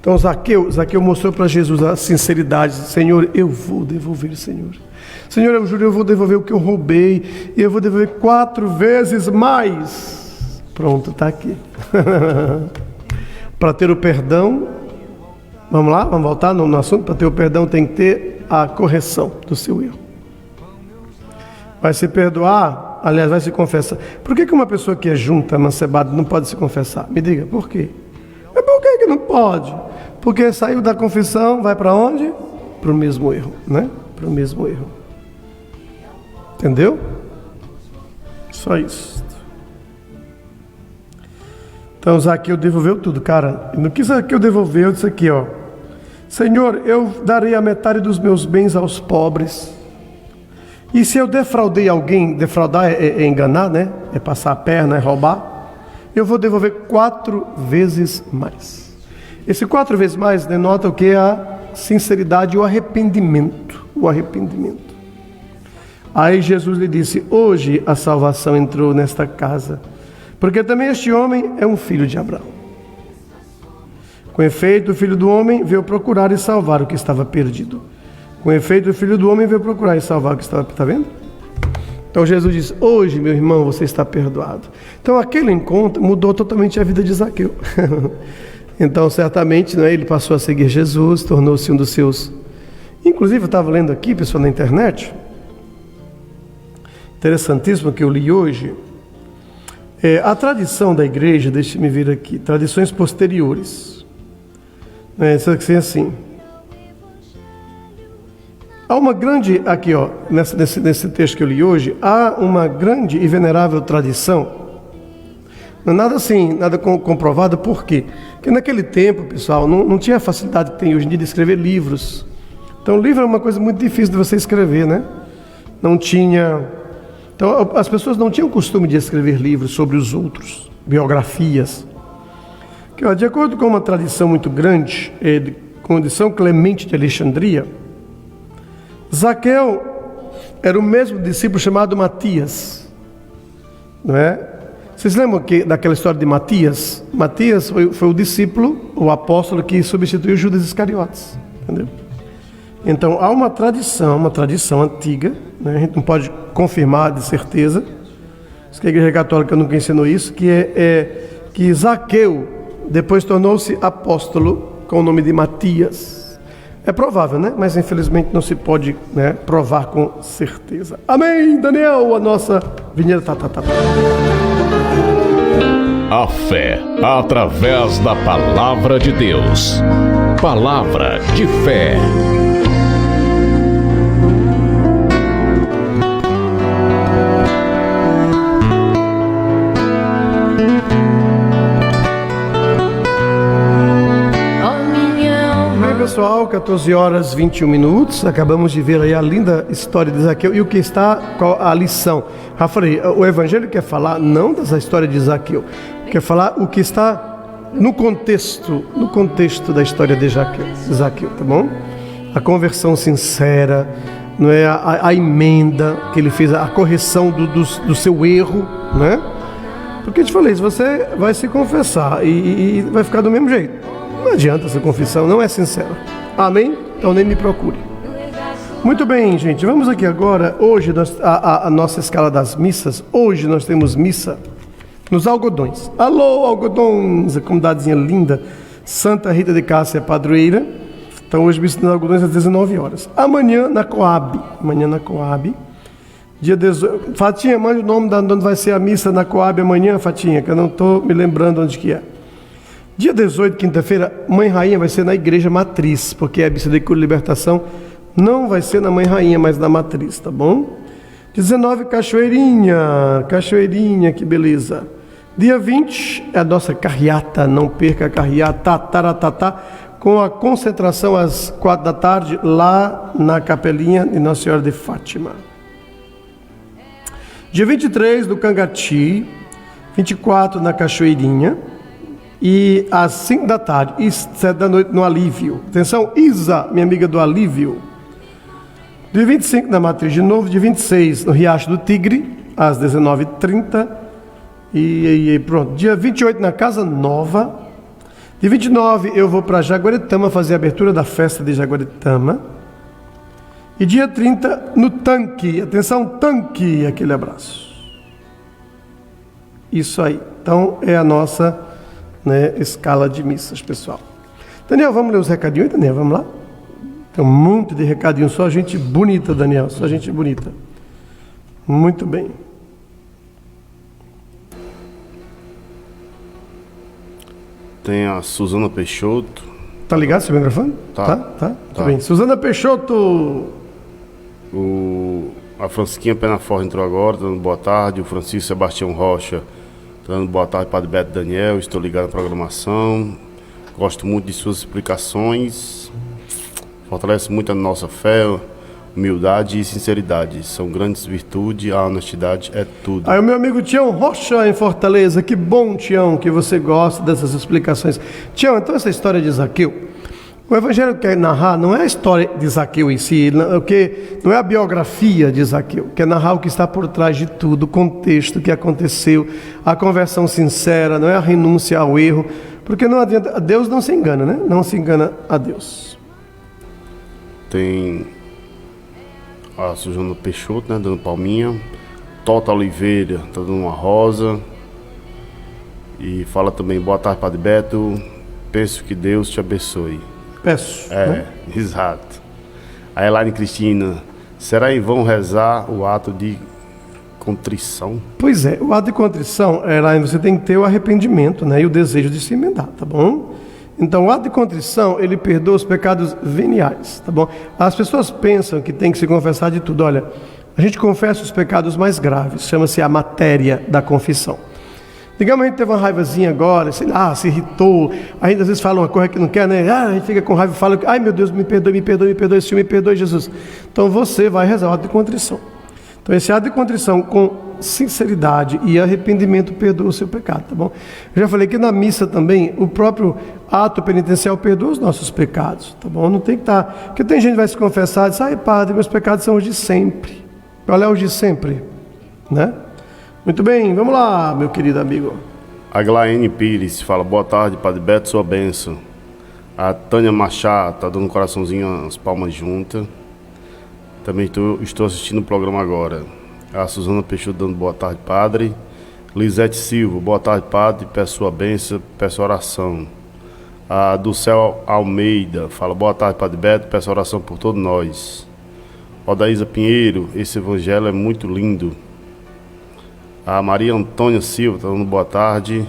Então Zaqueu mostrou para Jesus a sinceridade. Senhor, eu vou devolver, Senhor. Senhor, eu juro, eu vou devolver o que eu roubei. E eu vou devolver 4 vezes mais. Pronto, está aqui. Para ter o perdão, vamos lá, vamos voltar no assunto. Para ter o perdão tem que ter a correção do seu erro. Vai se perdoar, aliás, vai se confessar. Por que uma pessoa que é junta, amancebada, não pode se confessar? Me diga, por quê? Mas por que não pode? Porque saiu da confissão, vai para onde? Para o mesmo erro, né? Para o mesmo erro. Entendeu? Só isso. Então Zaqueu devolveu tudo, cara. No que Zaqueu devolveu, eu disse aqui, ó. Senhor, eu darei a metade dos meus bens aos pobres. E se eu defraudei alguém, defraudar é enganar, né? É passar a perna, é roubar. Eu vou devolver 4 vezes mais. Esse 4 vezes mais denota o que? A sinceridade e o arrependimento. O arrependimento. Aí Jesus lhe disse, hoje a salvação entrou nesta casa, porque também este homem é um filho de Abraão. Com efeito, o Filho do Homem veio procurar e salvar o que estava perdido. Com efeito, o Filho do Homem veio procurar e salvar o que estava... Está vendo? Então Jesus diz, hoje, meu irmão, você está perdoado. Então aquele encontro mudou totalmente a vida de Zaqueu. Então certamente, né, ele passou a seguir Jesus, tornou-se um dos seus... Inclusive eu estava lendo aqui, pessoal, na internet, interessantíssimo que eu li hoje, a tradição da igreja, deixe-me ver aqui, tradições posteriores. Isso aqui é assim. Há uma grande, aqui ó, nesse texto que eu li hoje, há uma grande e venerável tradição, não é nada assim, nada comprovado, por quê? Porque naquele tempo, pessoal, não tinha a facilidade que tem hoje em dia de escrever livros. Então livro é uma coisa muito difícil de você escrever, né? Não tinha... Então as pessoas não tinham costume de escrever livros sobre os outros, biografias. Que, ó, de acordo com uma tradição muito grande, com São Clemente de Alexandria, Zaqueu era o mesmo discípulo chamado Matias, não é? Vocês lembram daquela história de Matias? Matias foi o discípulo, o apóstolo que substituiu Judas Iscariotes, entendeu? Então há uma tradição antiga, né? A gente não pode confirmar de certeza, acho que a Igreja Católica nunca ensinou isso, que Zaqueu depois tornou-se apóstolo com o nome de Matias. É provável, né? Mas infelizmente não se pode, né, provar com certeza. Amém, Daniel, a nossa vinheta. A fé, através da Palavra de Deus. Palavra de fé. Pessoal, 14 horas 21 minutos, acabamos de ver aí a linda história de Zaqueu e o que está, qual a lição. Rafael, o Evangelho quer falar não dessa história de Zaqueu, quer falar o que está no contexto da história de Zaqueu, tá bom? A conversão sincera, não é? A emenda que ele fez, a correção do seu erro, né? Porque eu te falei, você vai se confessar e vai ficar do mesmo jeito. Não adianta essa confissão, não é sincera. Amém? Então nem me procure. Muito bem, gente, vamos aqui agora. Hoje, a nossa escala das missas. Hoje nós temos missa nos Algodões. Alô, Algodões, a comunidadezinha linda. Santa Rita de Cássia, padroeira. Então hoje missa nos Algodões às 19 horas. Amanhã na Coab. Dia 18. Fatinha, mande o nome de onde vai ser a missa na Coab amanhã, Fatinha, que eu não estou me lembrando onde que é. Dia 18, quinta-feira, Mãe Rainha vai ser na Igreja Matriz, porque a missa de cura e libertação não vai ser na Mãe Rainha, mas na Matriz, tá bom? 19, Cachoeirinha, que beleza. Dia 20 é a nossa carreata, não perca a carreata, com a concentração às 4 da tarde, lá na Capelinha de Nossa Senhora de Fátima. Dia 23, no Cangati, 24 na Cachoeirinha, E às 5 da tarde e 7 da noite no Alívio. Atenção, Isa, minha amiga do Alívio. Dia 25 na Matriz de novo, dia 26 no Riacho do Tigre, às 19h30. E pronto, dia 28 na Casa Nova. Dia 29 eu vou para Jaguaretama fazer a abertura da festa de Jaguaretama. E dia 30 no Tanque. Atenção, Tanque, aquele abraço. Isso aí. Então é a nossa, né, escala de missas, pessoal. Daniel, vamos ler os recadinhos, Daniel? Vamos lá? Tem um monte de recadinho, só gente bonita, Daniel, só gente bonita. Muito bem. Tem a Suzana Peixoto. Tá ligado seu microfone? Tá. Tá bem. Suzana Peixoto. A Francisquinha Penaforte entrou agora, dando boa tarde. O Francisco Sebastião Rocha, dando boa tarde, Padre Beto Daniel. Estou ligado na programação. Gosto muito de suas explicações. Fortalece muito a nossa fé, humildade e sinceridade. São grandes virtudes, a honestidade é tudo. Aí o meu amigo Tião Rocha em Fortaleza. Que bom, Tião, que você gosta dessas explicações. Tião, então essa história de Zaqueu, o Evangelho quer narrar não é a história de Zaqueu em si, não é a biografia de Zaqueu, quer narrar o que está por trás de tudo, o contexto que aconteceu, a conversão sincera, não é a renúncia ao erro, porque não adianta, Deus não se engana, né? Não se engana a Deus. Tem a Suzana Peixoto, né, dando palminha. Tota Oliveira tá dando uma rosa. E fala também, boa tarde, Padre Beto. Penso que Deus te abençoe. Peço. Né? Exato. A Elaine Cristina, será em vão rezar o ato de contrição? Pois é, o ato de contrição, Elaine, você tem que ter o arrependimento, né, e o desejo de se emendar, tá bom? Então, o ato de contrição, ele perdoa os pecados veniais, tá bom? As pessoas pensam que tem que se confessar de tudo. Olha, a gente confessa os pecados mais graves, chama-se a matéria da confissão. Digamos, a gente teve uma raivazinha agora, sei lá, se irritou, a gente às vezes fala uma coisa que não quer, né? A gente fica com raiva e fala, ai meu Deus, me perdoe, Senhor, me perdoe, Jesus. Então, você vai rezar o ato de contrição. Então, esse ato de contrição com sinceridade e arrependimento perdoa o seu pecado, tá bom? Eu já falei que na missa também, o próprio ato penitencial perdoa os nossos pecados, tá bom? Não tem que estar... Porque tem gente que vai se confessar e diz, ai padre, meus pecados são os de sempre. Qual é os de sempre? Né? Muito bem, vamos lá, meu querido amigo. A Glaene Pires fala, boa tarde, Padre Beto, sua bênção. A Tânia Machado tá dando um coraçãozinho, as palmas juntas. Também estou assistindo o programa agora. A Suzana Peixoto dando boa tarde, Padre. Lisete Silva, boa tarde, Padre. Peço sua bênção, peço oração. A Dulcel Almeida fala, boa tarde, Padre Beto. Peço oração por todos nós. Odaísa Pinheiro, esse evangelho é muito lindo. A Maria Antônia Silva está dando boa tarde.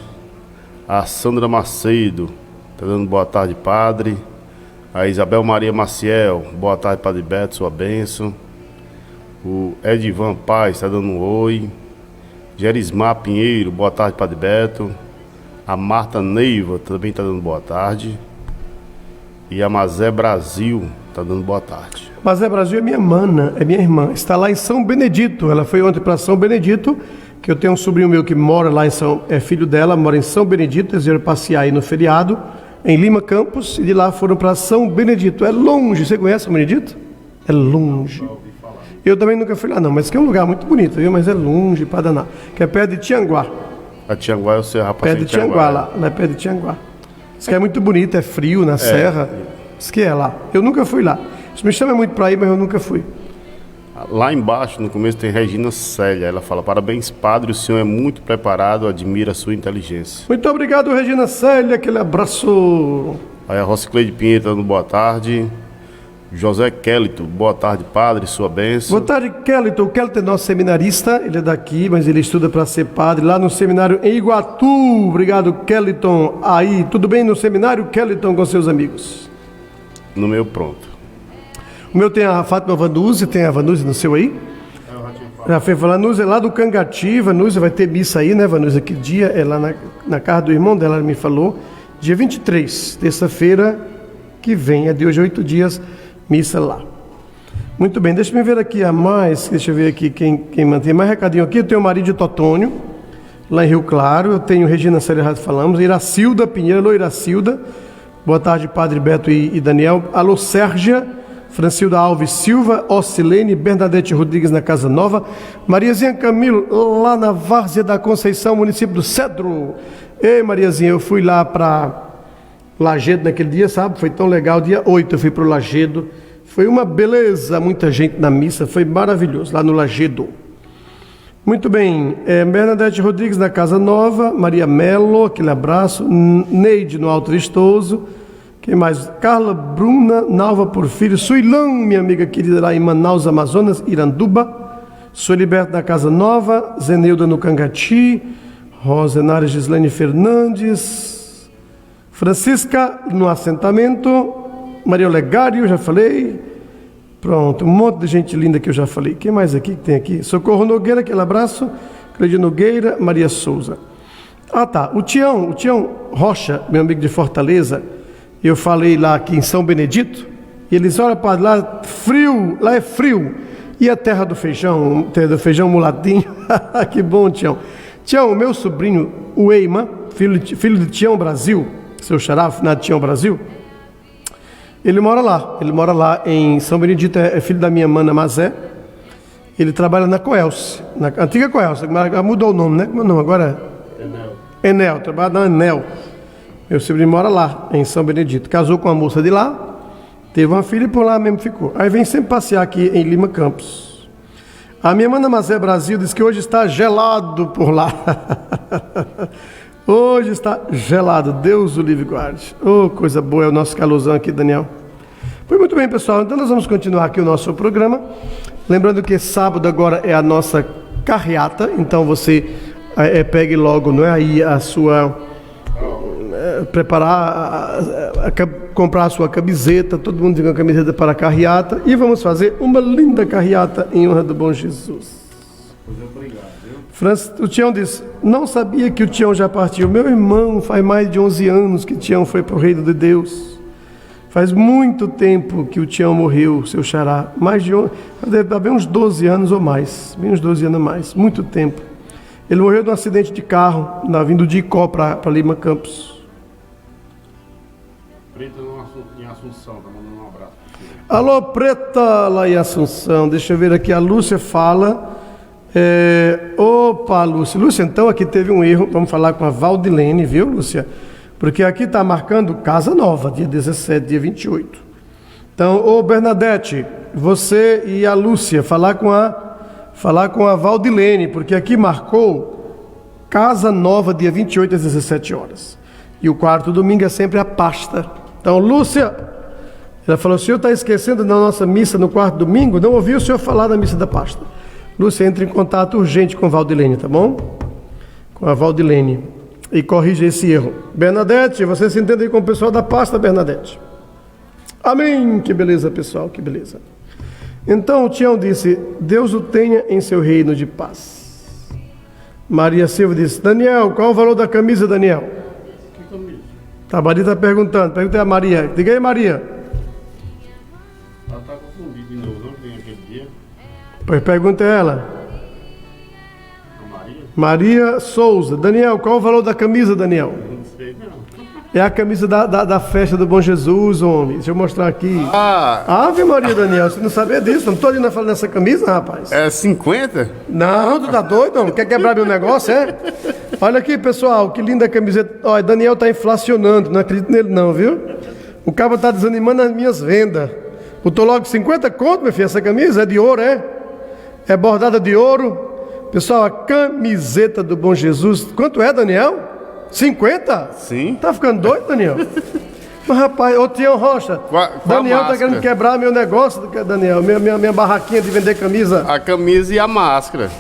A Sandra Macedo está dando boa tarde, Padre. A Isabel Maria Maciel, boa tarde, Padre Beto, sua bênção. O Edivan Paz está dando um oi. Gerismar Pinheiro, boa tarde, Padre Beto. A Marta Neiva também está dando boa tarde. E a Mazé Brasil está dando boa tarde. Mazé Brasil é minha mana, é minha irmã. Está lá em São Benedito. Ela foi ontem para São Benedito, que eu tenho um sobrinho meu que mora lá é filho dela, mora em São Benedito. Eles iam passear aí no feriado, em Lima Campos, e de lá foram para São Benedito. É longe, você conhece São Benedito? É longe. Eu também nunca fui lá não, mas que é um lugar muito bonito, viu? Mas é longe para danar. Que é perto de Tianguá. A Tianguá é o seu rapaz. Perto de Tianguá, lá é perto de Tianguá. Diz que é muito bonito, é frio na serra. Diz que é lá. Eu nunca fui lá. Isso me chama muito para ir, mas eu nunca fui. Lá embaixo, no começo, tem Regina Célia. Ela fala, parabéns, Padre, o senhor é muito preparado, admira a sua inteligência. Muito obrigado, Regina Célia, aquele abraço. Aí a Rosicleide Pinheiro dando boa tarde. José Kelito, boa tarde, Padre, sua bênção. Boa tarde, Kelito. O Kelito é nosso seminarista, ele é daqui, mas ele estuda para ser padre lá no seminário em Iguatu. Obrigado, Keliton. Aí, tudo bem no seminário, Keliton, com seus amigos? No meu, pronto. O meu tem a Fátima Vanuzzi, tem a Vanuzzi no seu aí? Já foi falar, Vanuzzi é lá do Cangati. Vanuzzi vai ter missa aí, né, Vanuzzi? Que dia? É lá na casa do irmão dela, ela me falou. Dia 23, terça-feira que vem, é de hoje 8 dias, missa lá. Muito bem, deixa eu ver aqui a mais, deixa eu ver aqui quem mantém mais recadinho aqui. Eu tenho o marido de Totônio, lá em Rio Claro. Eu tenho Regina Célia, falamos, Iracilda Pinheiro. Alô, Iracilda. Boa tarde, Padre Beto e Daniel. Alô, Sérgia, Francilda Alves Silva, Ocilene, Bernadette Rodrigues na Casa Nova, Mariazinha Camilo, lá na Várzea da Conceição, município do Cedro. Ei, Mariazinha, eu fui lá para Lagedo naquele dia, sabe? Foi tão legal. Dia 8 eu fui para o Lagedo. Foi uma beleza, muita gente na missa, foi maravilhoso, lá no Lagedo. Muito bem, Bernadette Rodrigues na Casa Nova, Maria Melo, aquele abraço, Neide no Alto Vistoso, quem mais? Carla Bruna, Nalva Porfírio, Suilão, minha amiga querida lá em Manaus, Amazonas, Iranduba, Sueliberto na Casa Nova, Zeneuda no Cangati, Rosenária Gislaine Fernandes, Francisca no Assentamento, Maria Olegário, já falei. Pronto, um monte de gente linda que eu já falei. Quem mais aqui que tem aqui? Socorro Nogueira, aquele abraço. Cleide Nogueira, Maria Souza. Ah, tá. O Tião Rocha, meu amigo de Fortaleza, eu falei lá aqui em São Benedito, e ele disse, olha, padre, lá frio, lá é frio. E a terra do feijão muladinho. Que bom, Tião. Tião, meu sobrinho, o Eima, filho de Tião Brasil, seu xará, finado Tião Brasil, ele mora lá em São Benedito, é filho da minha mana Mazé. Ele trabalha na Coelce, na antiga Coelce, mudou o nome, né? Como é o nome agora? Enel, trabalha na Enel. Meu sobrinho mora lá, em São Benedito. Casou com uma moça de lá, teve uma filha e por lá mesmo ficou. Aí vem sempre passear aqui em Lima Campos. A minha mana Mazé Brasil diz que hoje está gelado por lá. Hoje está gelado, Deus o livre guarde. Oh, coisa boa, é o nosso calorzão aqui, Daniel. Pois muito bem, pessoal, então nós vamos continuar aqui o nosso programa. Lembrando que sábado agora é a nossa carreata, então você pegue logo, não é, aí a sua... comprar a sua camiseta, todo mundo tem uma camiseta para a carreata, e vamos fazer uma linda carreata em honra do bom Jesus. O Tião diz, não sabia que o Tião já partiu. Meu irmão, faz mais de 11 anos que o Tião foi para o reino de Deus. Faz muito tempo que o Tião morreu, seu xará. Deve haver uns 12 anos ou mais. Bem uns 12 anos a mais. Muito tempo. Ele morreu de um acidente de carro, vindo de Icó para Lima Campos. Preta em Assunção, tá mandando um abraço. Alô, Preta, lá em Assunção. Deixa eu ver aqui, a Lúcia fala... Opa, Lúcia, então aqui teve um erro. Vamos falar com a Valdilene, viu, Lúcia? Porque aqui está marcando Casa Nova, dia 17, dia 28. Então, Bernadette, você e a Lúcia, falar com a Valdilene, porque aqui marcou Casa Nova, dia 28 às 17 horas. E o quarto domingo é sempre a pasta. Então, Lúcia, ela falou, o senhor está esquecendo da nossa missa no quarto domingo? Não ouviu o senhor falar da missa da pasta. Lúcia, entre em contato urgente com a Valdilene, tá bom? Com a Valdilene. E corrija esse erro. Bernadette, você se entende aí com o pessoal da pasta, Bernadette? Amém! Que beleza, pessoal, que beleza. Então o Tião disse, Deus o tenha em seu reino de paz. Maria Silva disse, Daniel, qual o valor da camisa, Daniel? Que camisa? Tá, a Maria está perguntando. Perguntei a Maria. Diga aí, Maria. Ela está confundida de novo, não tem aquele dia. Pois pergunta ela. Maria? Maria Souza. Daniel, qual o valor da camisa, Daniel? Não sei não. É a camisa da festa do Bom Jesus, homem. Deixa eu mostrar aqui. Ave Maria, Daniel, você não sabia disso? Não estou ali falando dessa camisa, rapaz. É 50? Não, tu tá doido, não? Quer quebrar meu negócio, é? Olha aqui, pessoal, que linda camiseta. Olha, Daniel tá inflacionando, não acredito nele não, viu? O cabo tá desanimando as minhas vendas. Botou logo 50 conto, meu filho, essa camisa é de ouro, é? É bordada de ouro. Pessoal, a camiseta do Bom Jesus, quanto é, Daniel? 50? Sim. Tá ficando doido, Daniel? Mas, rapaz, ô Tião Rocha, Daniel tá querendo quebrar meu negócio, Daniel, minha barraquinha de vender camisa. A camisa e a máscara.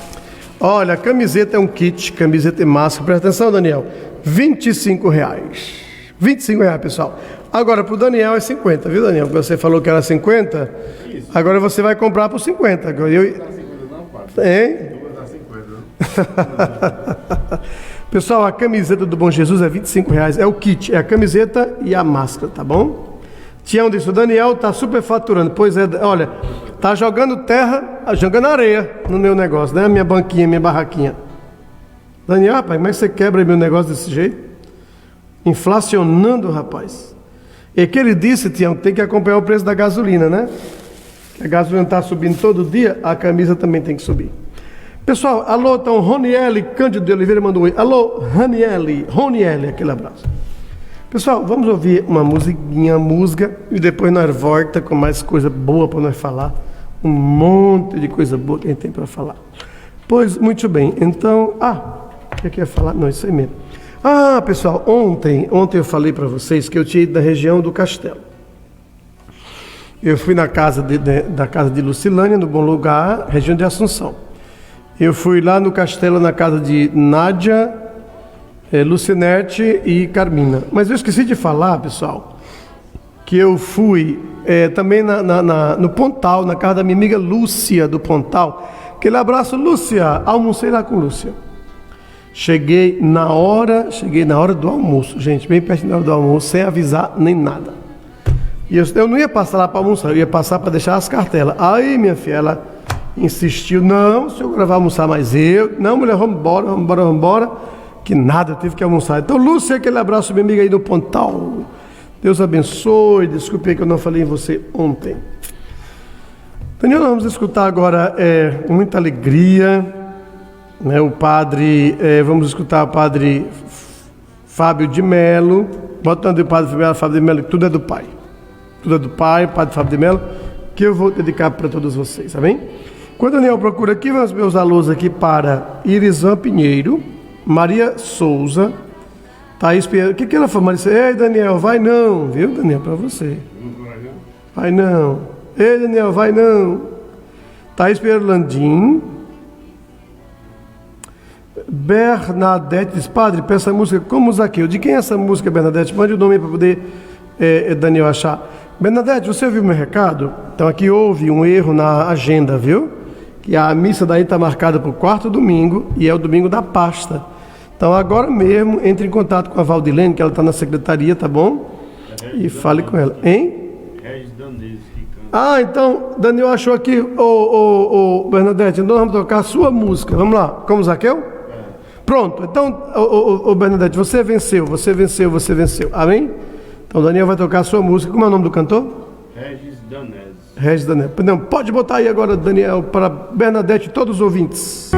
Olha, a camiseta é um kit, camiseta e máscara. Presta atenção, Daniel. R$25. R$25, pessoal. Agora, pro Daniel é 50, viu, Daniel? Você falou que era 50, isso. Agora você vai comprar por 50. Agora eu... Hein? Pessoal, a camiseta do Bom Jesus é R$25. É o kit, é a camiseta e a máscara, tá bom? Tião disse, o Daniel tá superfaturando. Pois é, olha, tá jogando terra, jogando areia no meu negócio, né? Minha banquinha, minha barraquinha. Daniel, rapaz, como é que você quebra meu negócio desse jeito? Inflacionando, rapaz. E que ele disse, Tião, tem que acompanhar o preço da gasolina, né? A gasolina está subindo todo dia, a camisa também tem que subir. Pessoal, alô, então, Roniele Cândido de Oliveira mandou um oi. Alô, Roniele, aquele abraço. Pessoal, vamos ouvir uma música, e depois nós volta com mais coisa boa para nós falar. Um monte de coisa boa que a gente tem para falar. Pois, muito bem, então... o que eu ia falar? Não, isso aí mesmo. Pessoal, ontem eu falei para vocês que eu tinha ido da região do Castelo. Eu fui da casa de Lucilânia, no Bom Lugar, região de Assunção. Eu fui lá no Castelo, na casa de Nádia, Lucinete e Carmina. Mas eu esqueci de falar, pessoal, que eu fui também no Pontal, na casa da minha amiga Lúcia do Pontal. Aquele abraço, Lúcia. Almocei lá com Lúcia. Cheguei na hora do almoço, gente, bem perto da hora do almoço, sem avisar nem nada. E eu não ia passar lá para almoçar, eu ia passar para deixar as cartelas. Aí, minha filha, ela insistiu, não, o senhor vai almoçar, mas eu... Não, mulher, vamos embora. Que nada, eu tive que almoçar. Então, Lúcia, aquele abraço, minha amiga aí do Pontal. Deus abençoe, desculpe aí que eu não falei em você ontem. Daniel, nós vamos escutar agora com muita alegria, né, vamos escutar o padre Fábio de Melo, botando o padre Fábio de Melo, tudo é do Pai. Tudo é do Pai, padre Fábio de Melo, que eu vou dedicar para todos vocês, amém? Quando o Daniel procura aqui, vamos meus alôs aqui para Irisvan Pinheiro, Maria Souza, Thaís Pinheiro. O que ela falou? Maria? Ei, Daniel, vai não, viu, Daniel, para você. Vai não. Ei, Daniel, vai não. Thaís Pinheiro Landim. Bernadette diz, padre, peça a música como Zaqueu. De quem é essa música, Bernadette? Mande o nome para poder Daniel achar. Bernadette, você ouviu meu recado? Então aqui houve um erro na agenda, viu? Que a missa daí está marcada para o 4º domingo e é o domingo da pasta. Então agora mesmo entre em contato com a Valdilene, que ela está na secretaria, tá bom? E fale com ela. Hein? Então Daniel achou aqui, Bernadette, então vamos tocar a sua música. Vamos lá, como Zaqueu? Pronto, então, Bernadette, você venceu. Amém? Então Daniel vai tocar a sua música. Como é o nome do cantor? Regis Danese. Não, pode botar aí agora, Daniel, para Bernadette e todos os ouvintes.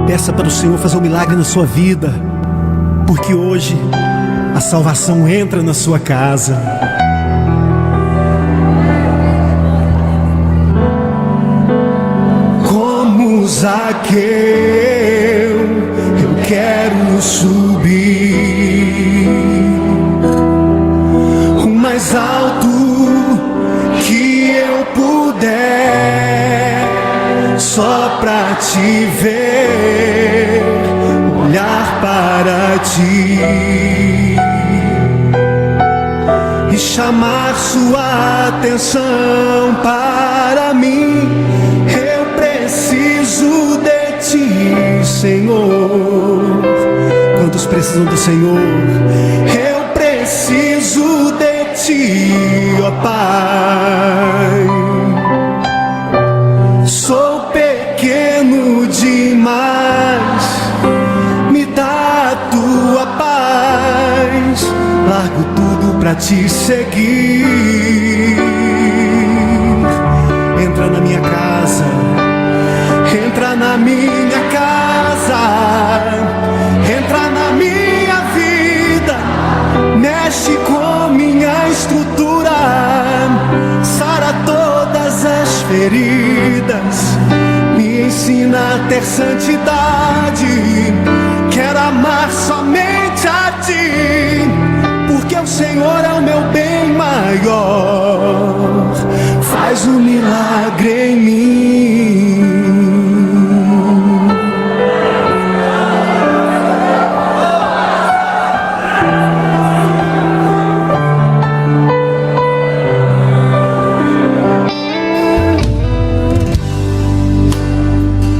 Peça para o Senhor fazer um milagre na sua vida, porque hoje a salvação entra na sua casa. Como Zaqueu, eu quero subir o mais alto que eu puder, só pra te ver, olhar para ti e chamar sua atenção para mim. Eu preciso de ti, Senhor. Quantos precisam do Senhor? Eu preciso de ti, ó Pai. Sou pequeno demais, me dá a tua paz. Largo tudo pra te seguir. Entra na minha casa, entra na minha casa, entra na minha vida, mexe com minha estrutura, sara todas as feridas, me ensina a ter santidade. Quero amar somente a ti, porque o Senhor é o meu bem maior. Faz um milagre em mim.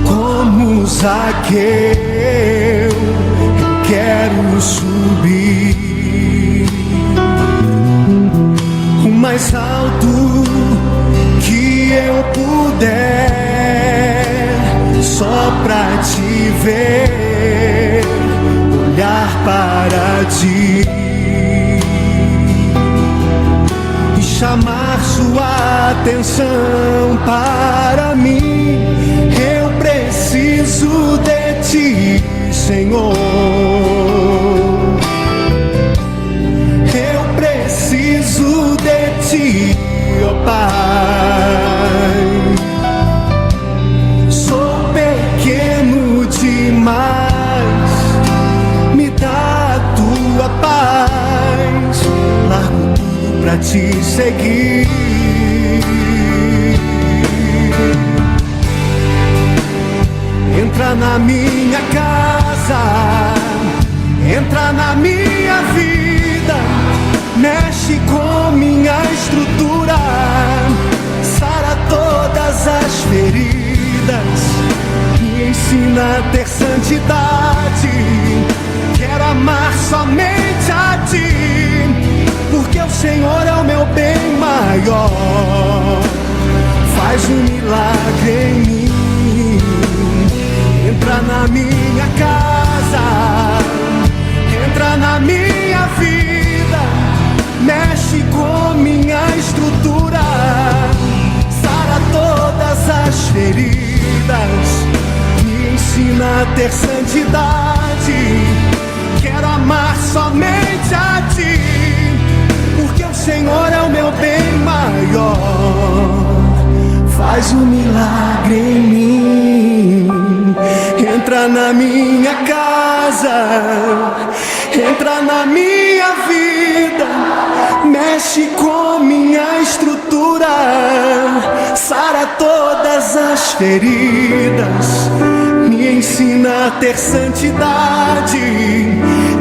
Como Zaqueu, eu quero subir o mais alto que eu puder, só pra te ver, para ti e chamar sua atenção para mim. Eu preciso de ti, Senhor. Eu preciso de ti, ó Pai. Sou pequeno demais, me dá a tua paz. Largo tudo pra te seguir. Entra na minha casa, entra na minha vida, mexe com minha estrutura, sara todas as feridas, me ensina a ter santidade. Quero amar somente a ti, porque o Senhor é o meu bem maior. Faz um milagre em mim. Entra na minha casa, entra na minha vida, mexe com minha estrutura, sara todas as feridas, me ensina a ter santidade. Quero amar somente a ti, porque o Senhor é o meu bem maior. Faz um milagre em mim. Entra na minha casa, entra na minha vida, mexe com minha estrutura, sara todas as feridas, me ensina a ter santidade.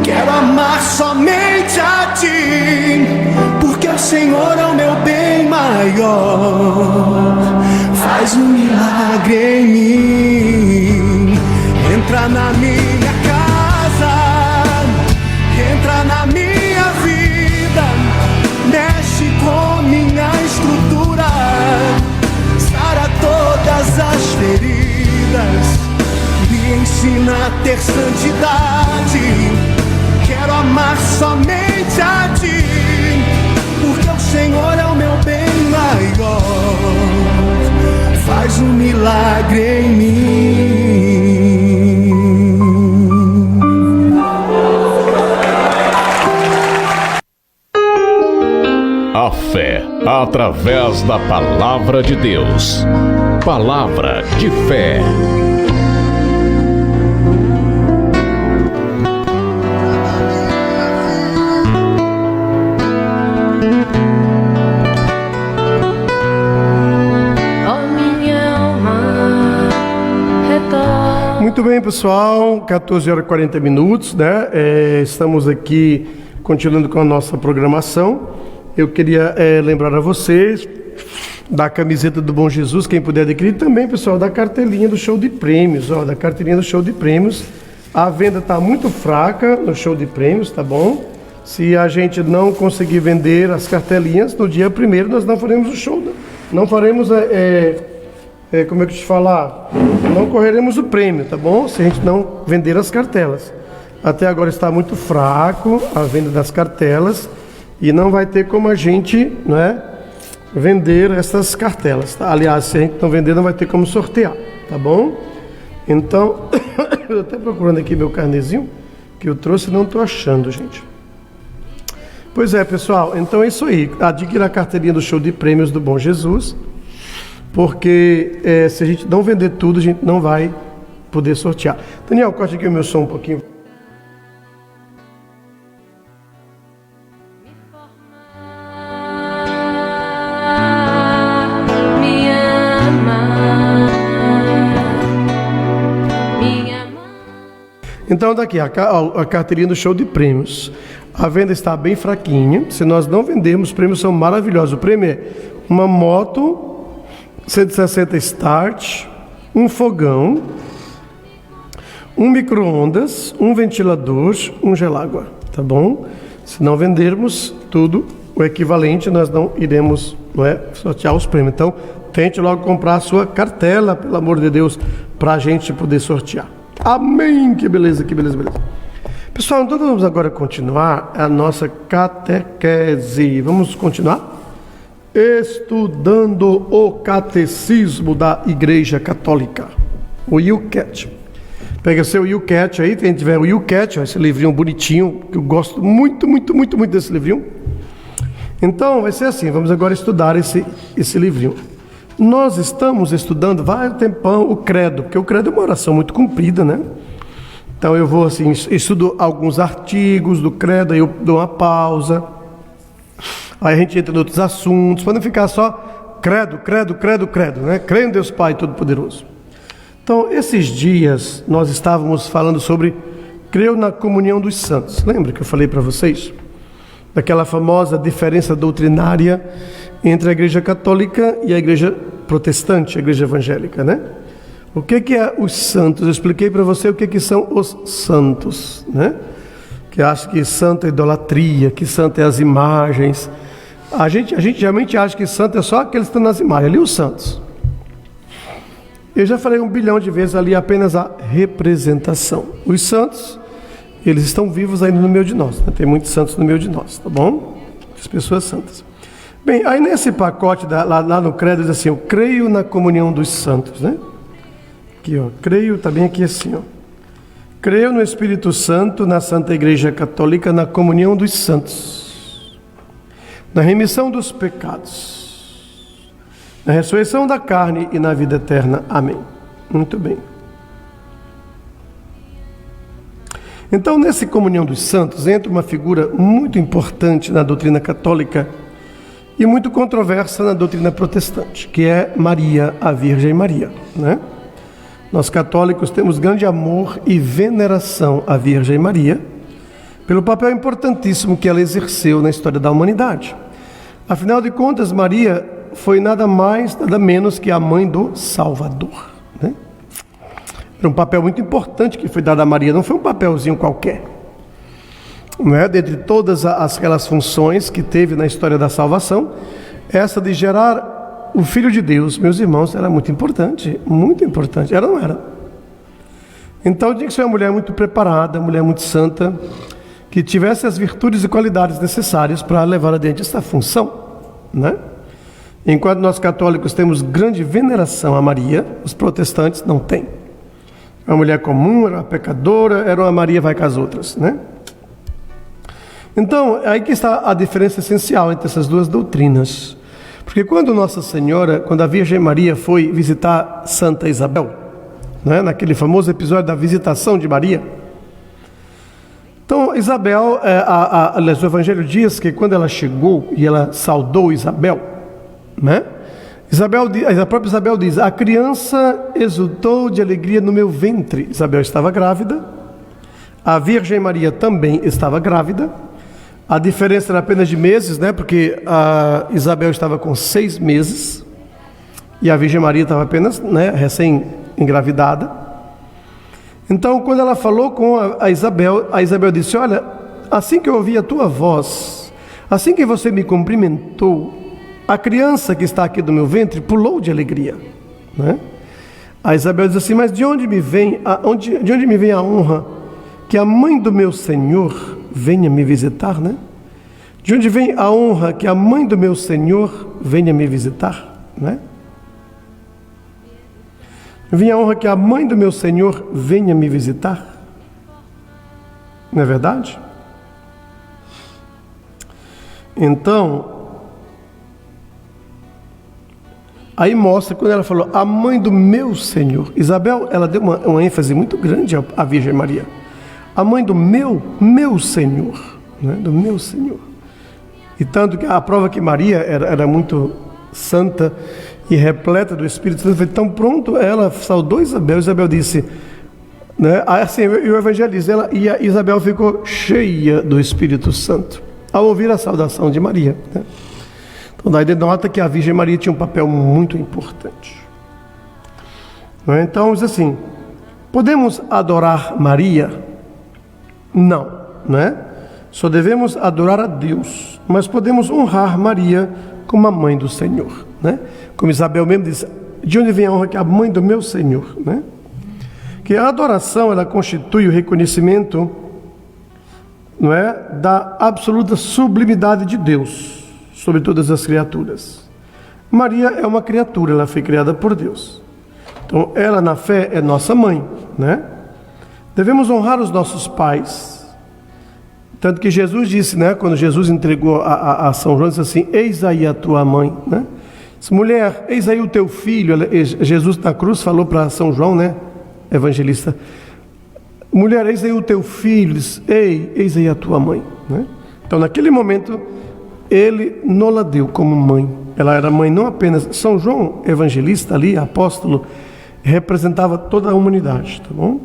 Quero amar somente a ti, porque o Senhor é o meu bem maior. Faz um milagre em mim. Entra na minha casa, entra na minha vida, mexe com minha estrutura, sara todas as feridas, me ensina a ter santidade. Quero amar somente a ti, porque o Senhor é o meu bem maior. Faz um milagre em mim. A fé, através da Palavra de Deus. Palavra de fé. Muito bem, pessoal, 14 horas e 40 minutos, né? Estamos aqui continuando com a nossa programação. Eu queria lembrar a vocês da camiseta do Bom Jesus, quem puder adquirir, também, pessoal, da cartelinha do show de prêmios, ó, da cartelinha do show de prêmios. A venda está muito fraca no show de prêmios, tá bom? Se a gente não conseguir vender as cartelinhas, no dia 1º nós não faremos o show, não faremos, como é que eu te falar? Não correremos o prêmio, tá bom? Se a gente não vender as cartelas. Até agora está muito fraco a venda das cartelas e não vai ter como a gente, né, vender essas cartelas, tá? Aliás, se a gente não vender, não vai ter como sortear, tá bom? Então, eu até procurando aqui meu carnezinho que eu trouxe e não estou achando, gente. Pois é, pessoal, então é isso aí. Adquira a carteirinha do show de prêmios do Bom Jesus, porque se a gente não vender tudo, a gente não vai poder sortear. Daniel, corte aqui o meu som um pouquinho. Então daqui a carteirinha do show de prêmios. A venda está bem fraquinha. Se nós não vendermos, os prêmios são maravilhosos. O prêmio é uma moto 160 Start, um fogão, um micro-ondas, um ventilador, um gelágua, tá bom? Se não vendermos tudo, o equivalente, nós não iremos, sortear os prêmios. Então, tente logo comprar a sua cartela, pelo amor de Deus, para a gente poder sortear. Amém! Que beleza, que beleza, beleza. Pessoal, então vamos agora continuar a nossa catequese. Vamos continuar estudando o Catecismo da Igreja Católica, o YouCat. Pega seu YouCat aí, quem tiver o YouCat, esse livrinho bonitinho, que eu gosto muito desse livrinho. Então, vai ser assim, vamos agora estudar esse livrinho. Nós estamos estudando vai tempão o credo, porque o credo é uma oração muito comprida, né? Então eu vou assim, estudo alguns artigos do credo, aí eu dou uma pausa, aí a gente entra em outros assuntos, para não ficar só credo, né? Creio em Deus Pai Todo-Poderoso. Então, esses dias nós estávamos falando sobre creio na comunhão dos santos. Lembra que eu falei para vocês? Daquela famosa diferença doutrinária entre a Igreja Católica e a Igreja Protestante, a Igreja Evangélica, né? O que é os santos? Eu expliquei para você o que são os santos, né? Que acha que santo é idolatria, que santo é as imagens. A gente geralmente acha que santo é só aqueles que estão nas imagens, ali os santos. Eu já falei 1 bilhão de vezes ali apenas a representação. Os santos, eles estão vivos ainda no meio de nós, né? Tem muitos santos no meio de nós, tá bom? As pessoas santas. Bem, aí nesse pacote, lá no credo, diz assim, eu creio na comunhão dos santos, né? Aqui, ó, creio, tá bem aqui assim, ó. Creio no Espírito Santo, na Santa Igreja Católica, na comunhão dos santos, na remissão dos pecados, na ressurreição da carne e na vida eterna. Amém. Muito bem. Então, nessa comunhão dos santos, entra uma figura muito importante na doutrina católica e muito controversa na doutrina protestante, que é Maria, a Virgem Maria, né? Nós católicos temos grande amor e veneração à Virgem Maria, pelo papel importantíssimo que ela exerceu na história da humanidade. Afinal de contas, Maria foi nada mais, nada menos que a mãe do Salvador, né? Era um papel muito importante que foi dado a Maria, não foi um papelzinho qualquer, né? Dentre todas aquelas funções que teve na história da salvação, essa de gerar o Filho de Deus, meus irmãos, era muito importante, era ou não era? Então tinha que ser uma mulher muito preparada, uma mulher muito santa, que tivesse as virtudes e qualidades necessárias para levar adiante essa função, né? Enquanto nós católicos temos grande veneração a Maria, os protestantes não têm. É uma mulher comum, era uma pecadora, era uma Maria vai com as outras, né? Então, aí que está a diferença essencial entre essas duas doutrinas. Porque quando Nossa Senhora, quando a Virgem Maria foi visitar Santa Isabel, né, naquele famoso episódio da visitação de Maria, então Isabel, o Evangelho diz que quando ela chegou e ela saudou Isabel, né, a própria Isabel diz, a criança exultou de alegria no meu ventre. Isabel estava grávida, a Virgem Maria também estava grávida. A diferença era apenas de meses, né? Porque a Isabel estava com 6 meses e a Virgem Maria estava apenas, né, recém-engravidada. Então, quando ela falou com a Isabel disse, olha, assim que eu ouvi a tua voz, assim que você me cumprimentou, a criança que está aqui do meu ventre pulou de alegria, né? A Isabel diz assim, mas de onde me vem a honra que a mãe do meu Senhor venha me visitar, né? De onde vem a honra que a mãe do meu Senhor venha me visitar, né? Vem a honra que a mãe do meu Senhor venha me visitar. Não é verdade? Então, aí mostra quando ela falou a mãe do meu Senhor. Isabel, ela deu uma ênfase muito grande à Virgem Maria. A mãe do meu Senhor, né? Do meu Senhor. E tanto que a prova que Maria era muito santa e repleta do Espírito Santo, foi tão pronto, ela saudou Isabel. Isabel disse, né? Assim, e o Evangelho diz, e a Isabel ficou cheia do Espírito Santo ao ouvir a saudação de Maria, né? Então daí denota que a Virgem Maria tinha um papel muito importante, né? Então diz assim, podemos adorar Maria? Não, né? Só devemos adorar a Deus, mas podemos honrar Maria como a mãe do Senhor, né? Como Isabel mesmo disse, de onde vem a honra que a mãe do meu Senhor, né? Que a adoração, ela constitui o reconhecimento não é, da absoluta sublimidade de Deus sobre todas as criaturas. Maria é uma criatura, ela foi criada por Deus. Então, ela na fé é nossa mãe, né? Devemos honrar os nossos pais. Tanto que Jesus disse, né, quando Jesus entregou a São João, disse assim: eis aí a tua mãe, né? Disse, mulher, eis aí o teu filho. Jesus na cruz falou para São João, né, evangelista: mulher, eis aí o teu filho. Disse, eis aí a tua mãe, né? Então, naquele momento, ele não a deu como mãe. Ela era mãe não apenas. São João, evangelista ali, apóstolo, representava toda a humanidade, tá bom?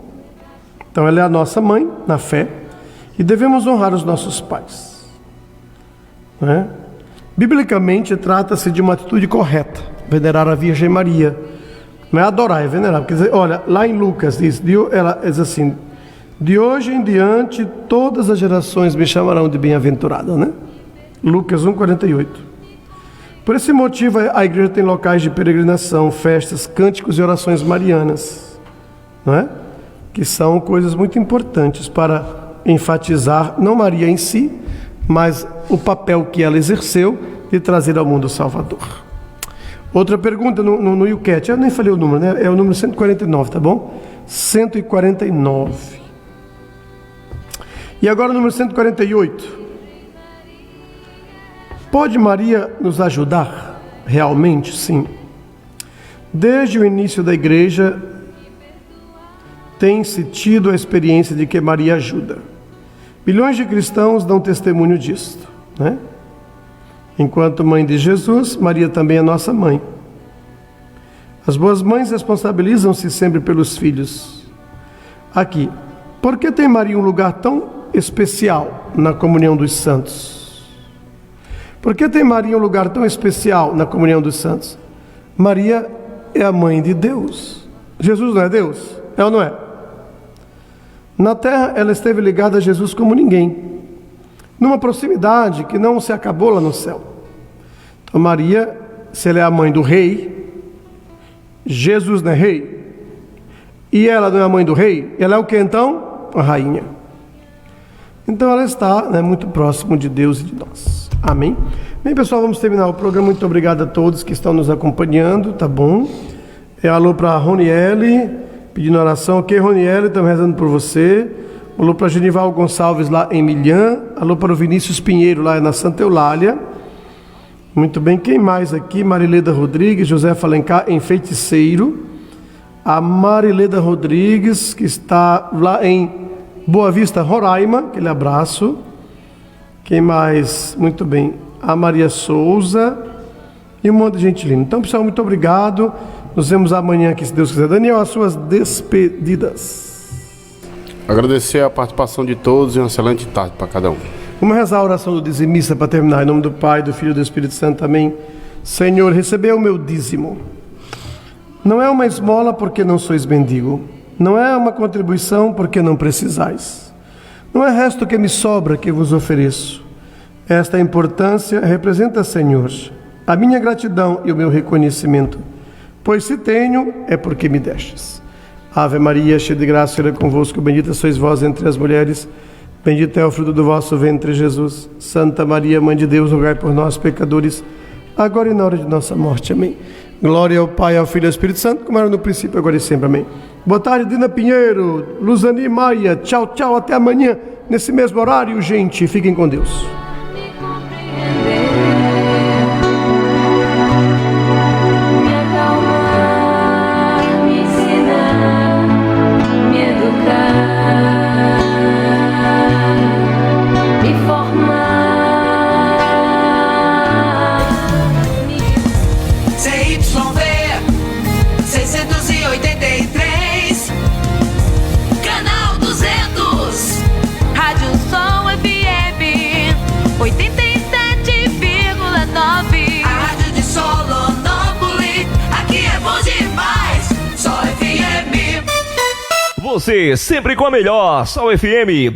Então, ela é a nossa mãe na fé. E devemos honrar os nossos pais, né? Biblicamente, trata-se de uma atitude correta, venerar a Virgem Maria. Não é adorar, é venerar. Quer dizer, olha, lá em Lucas, ela diz assim: de hoje em diante, todas as gerações me chamarão de bem-aventurada, né? Lucas 1,48. Por esse motivo, a igreja tem locais de peregrinação, festas, cânticos e orações marianas, não é? Que são coisas muito importantes para enfatizar, não Maria em si, mas o papel que ela exerceu de trazer ao mundo o Salvador. Outra pergunta no YouCat, eu nem falei o número, né? É o número 149, tá bom? 149. E agora o número 148. Pode Maria nos ajudar? Realmente, sim. Desde o início da igreja, tem-se tido a experiência de que Maria ajuda. Milhões de cristãos dão testemunho disto, né? Enquanto mãe de Jesus, Maria também é nossa mãe. As boas mães responsabilizam-se sempre pelos filhos. Aqui, por que tem Maria um lugar tão especial na comunhão dos santos? Por que tem Maria um lugar tão especial na comunhão dos santos? Maria é a mãe de Deus. Jesus não é Deus? É ou não é? Na terra, ela esteve ligada a Jesus como ninguém, numa proximidade que não se acabou lá no céu. Então, Maria, se ela é a mãe do rei, Jesus não é rei, e ela não é a mãe do rei, ela é o que então? A rainha. Então, ela está, né, muito próximo de Deus e de nós. Amém? Bem, pessoal, vamos terminar o programa. Muito obrigado a todos que estão nos acompanhando, tá bom? Alô para a Roniele, pedindo oração. Ok, Roniele, estamos rezando por você. Alô para Genival Gonçalves lá em Milhã. Alô para o Vinícius Pinheiro lá na Santa Eulália. Muito bem, quem mais aqui? Marileda Rodrigues, José Alencar em Feiticeiro. A Marileda Rodrigues, que está lá em Boa Vista, Roraima. Aquele abraço. Quem mais? Muito bem, a Maria Souza e um monte de gente linda. Então, pessoal, muito obrigado. Nos vemos amanhã aqui, se Deus quiser. Daniel, as suas despedidas. Agradecer a participação de todos e uma excelente tarde para cada um. Vamos rezar a oração do dizimista para terminar. Em nome do Pai, do Filho e do Espírito Santo. Amém. Senhor, recebeu o meu dízimo. Não é uma esmola porque não sois mendigo. Não é uma contribuição porque não precisais. Não é resto que me sobra que vos ofereço. Esta importância representa, Senhor, a minha gratidão e o meu reconhecimento. Pois se tenho, é porque me destes. Ave Maria, cheia de graça, Senhor é convosco, bendita sois vós entre as mulheres, bendito é o fruto do vosso ventre, Jesus. Santa Maria, Mãe de Deus, rogai por nós, pecadores, agora e na hora de nossa morte. Amém. Glória ao Pai, ao Filho e ao Espírito Santo, como era no princípio, agora e sempre. Amém. Boa tarde, Dina Pinheiro, Luzani Maia. Tchau, tchau, até amanhã, nesse mesmo horário, gente. Fiquem com Deus. Você sempre com a melhor Sol FM.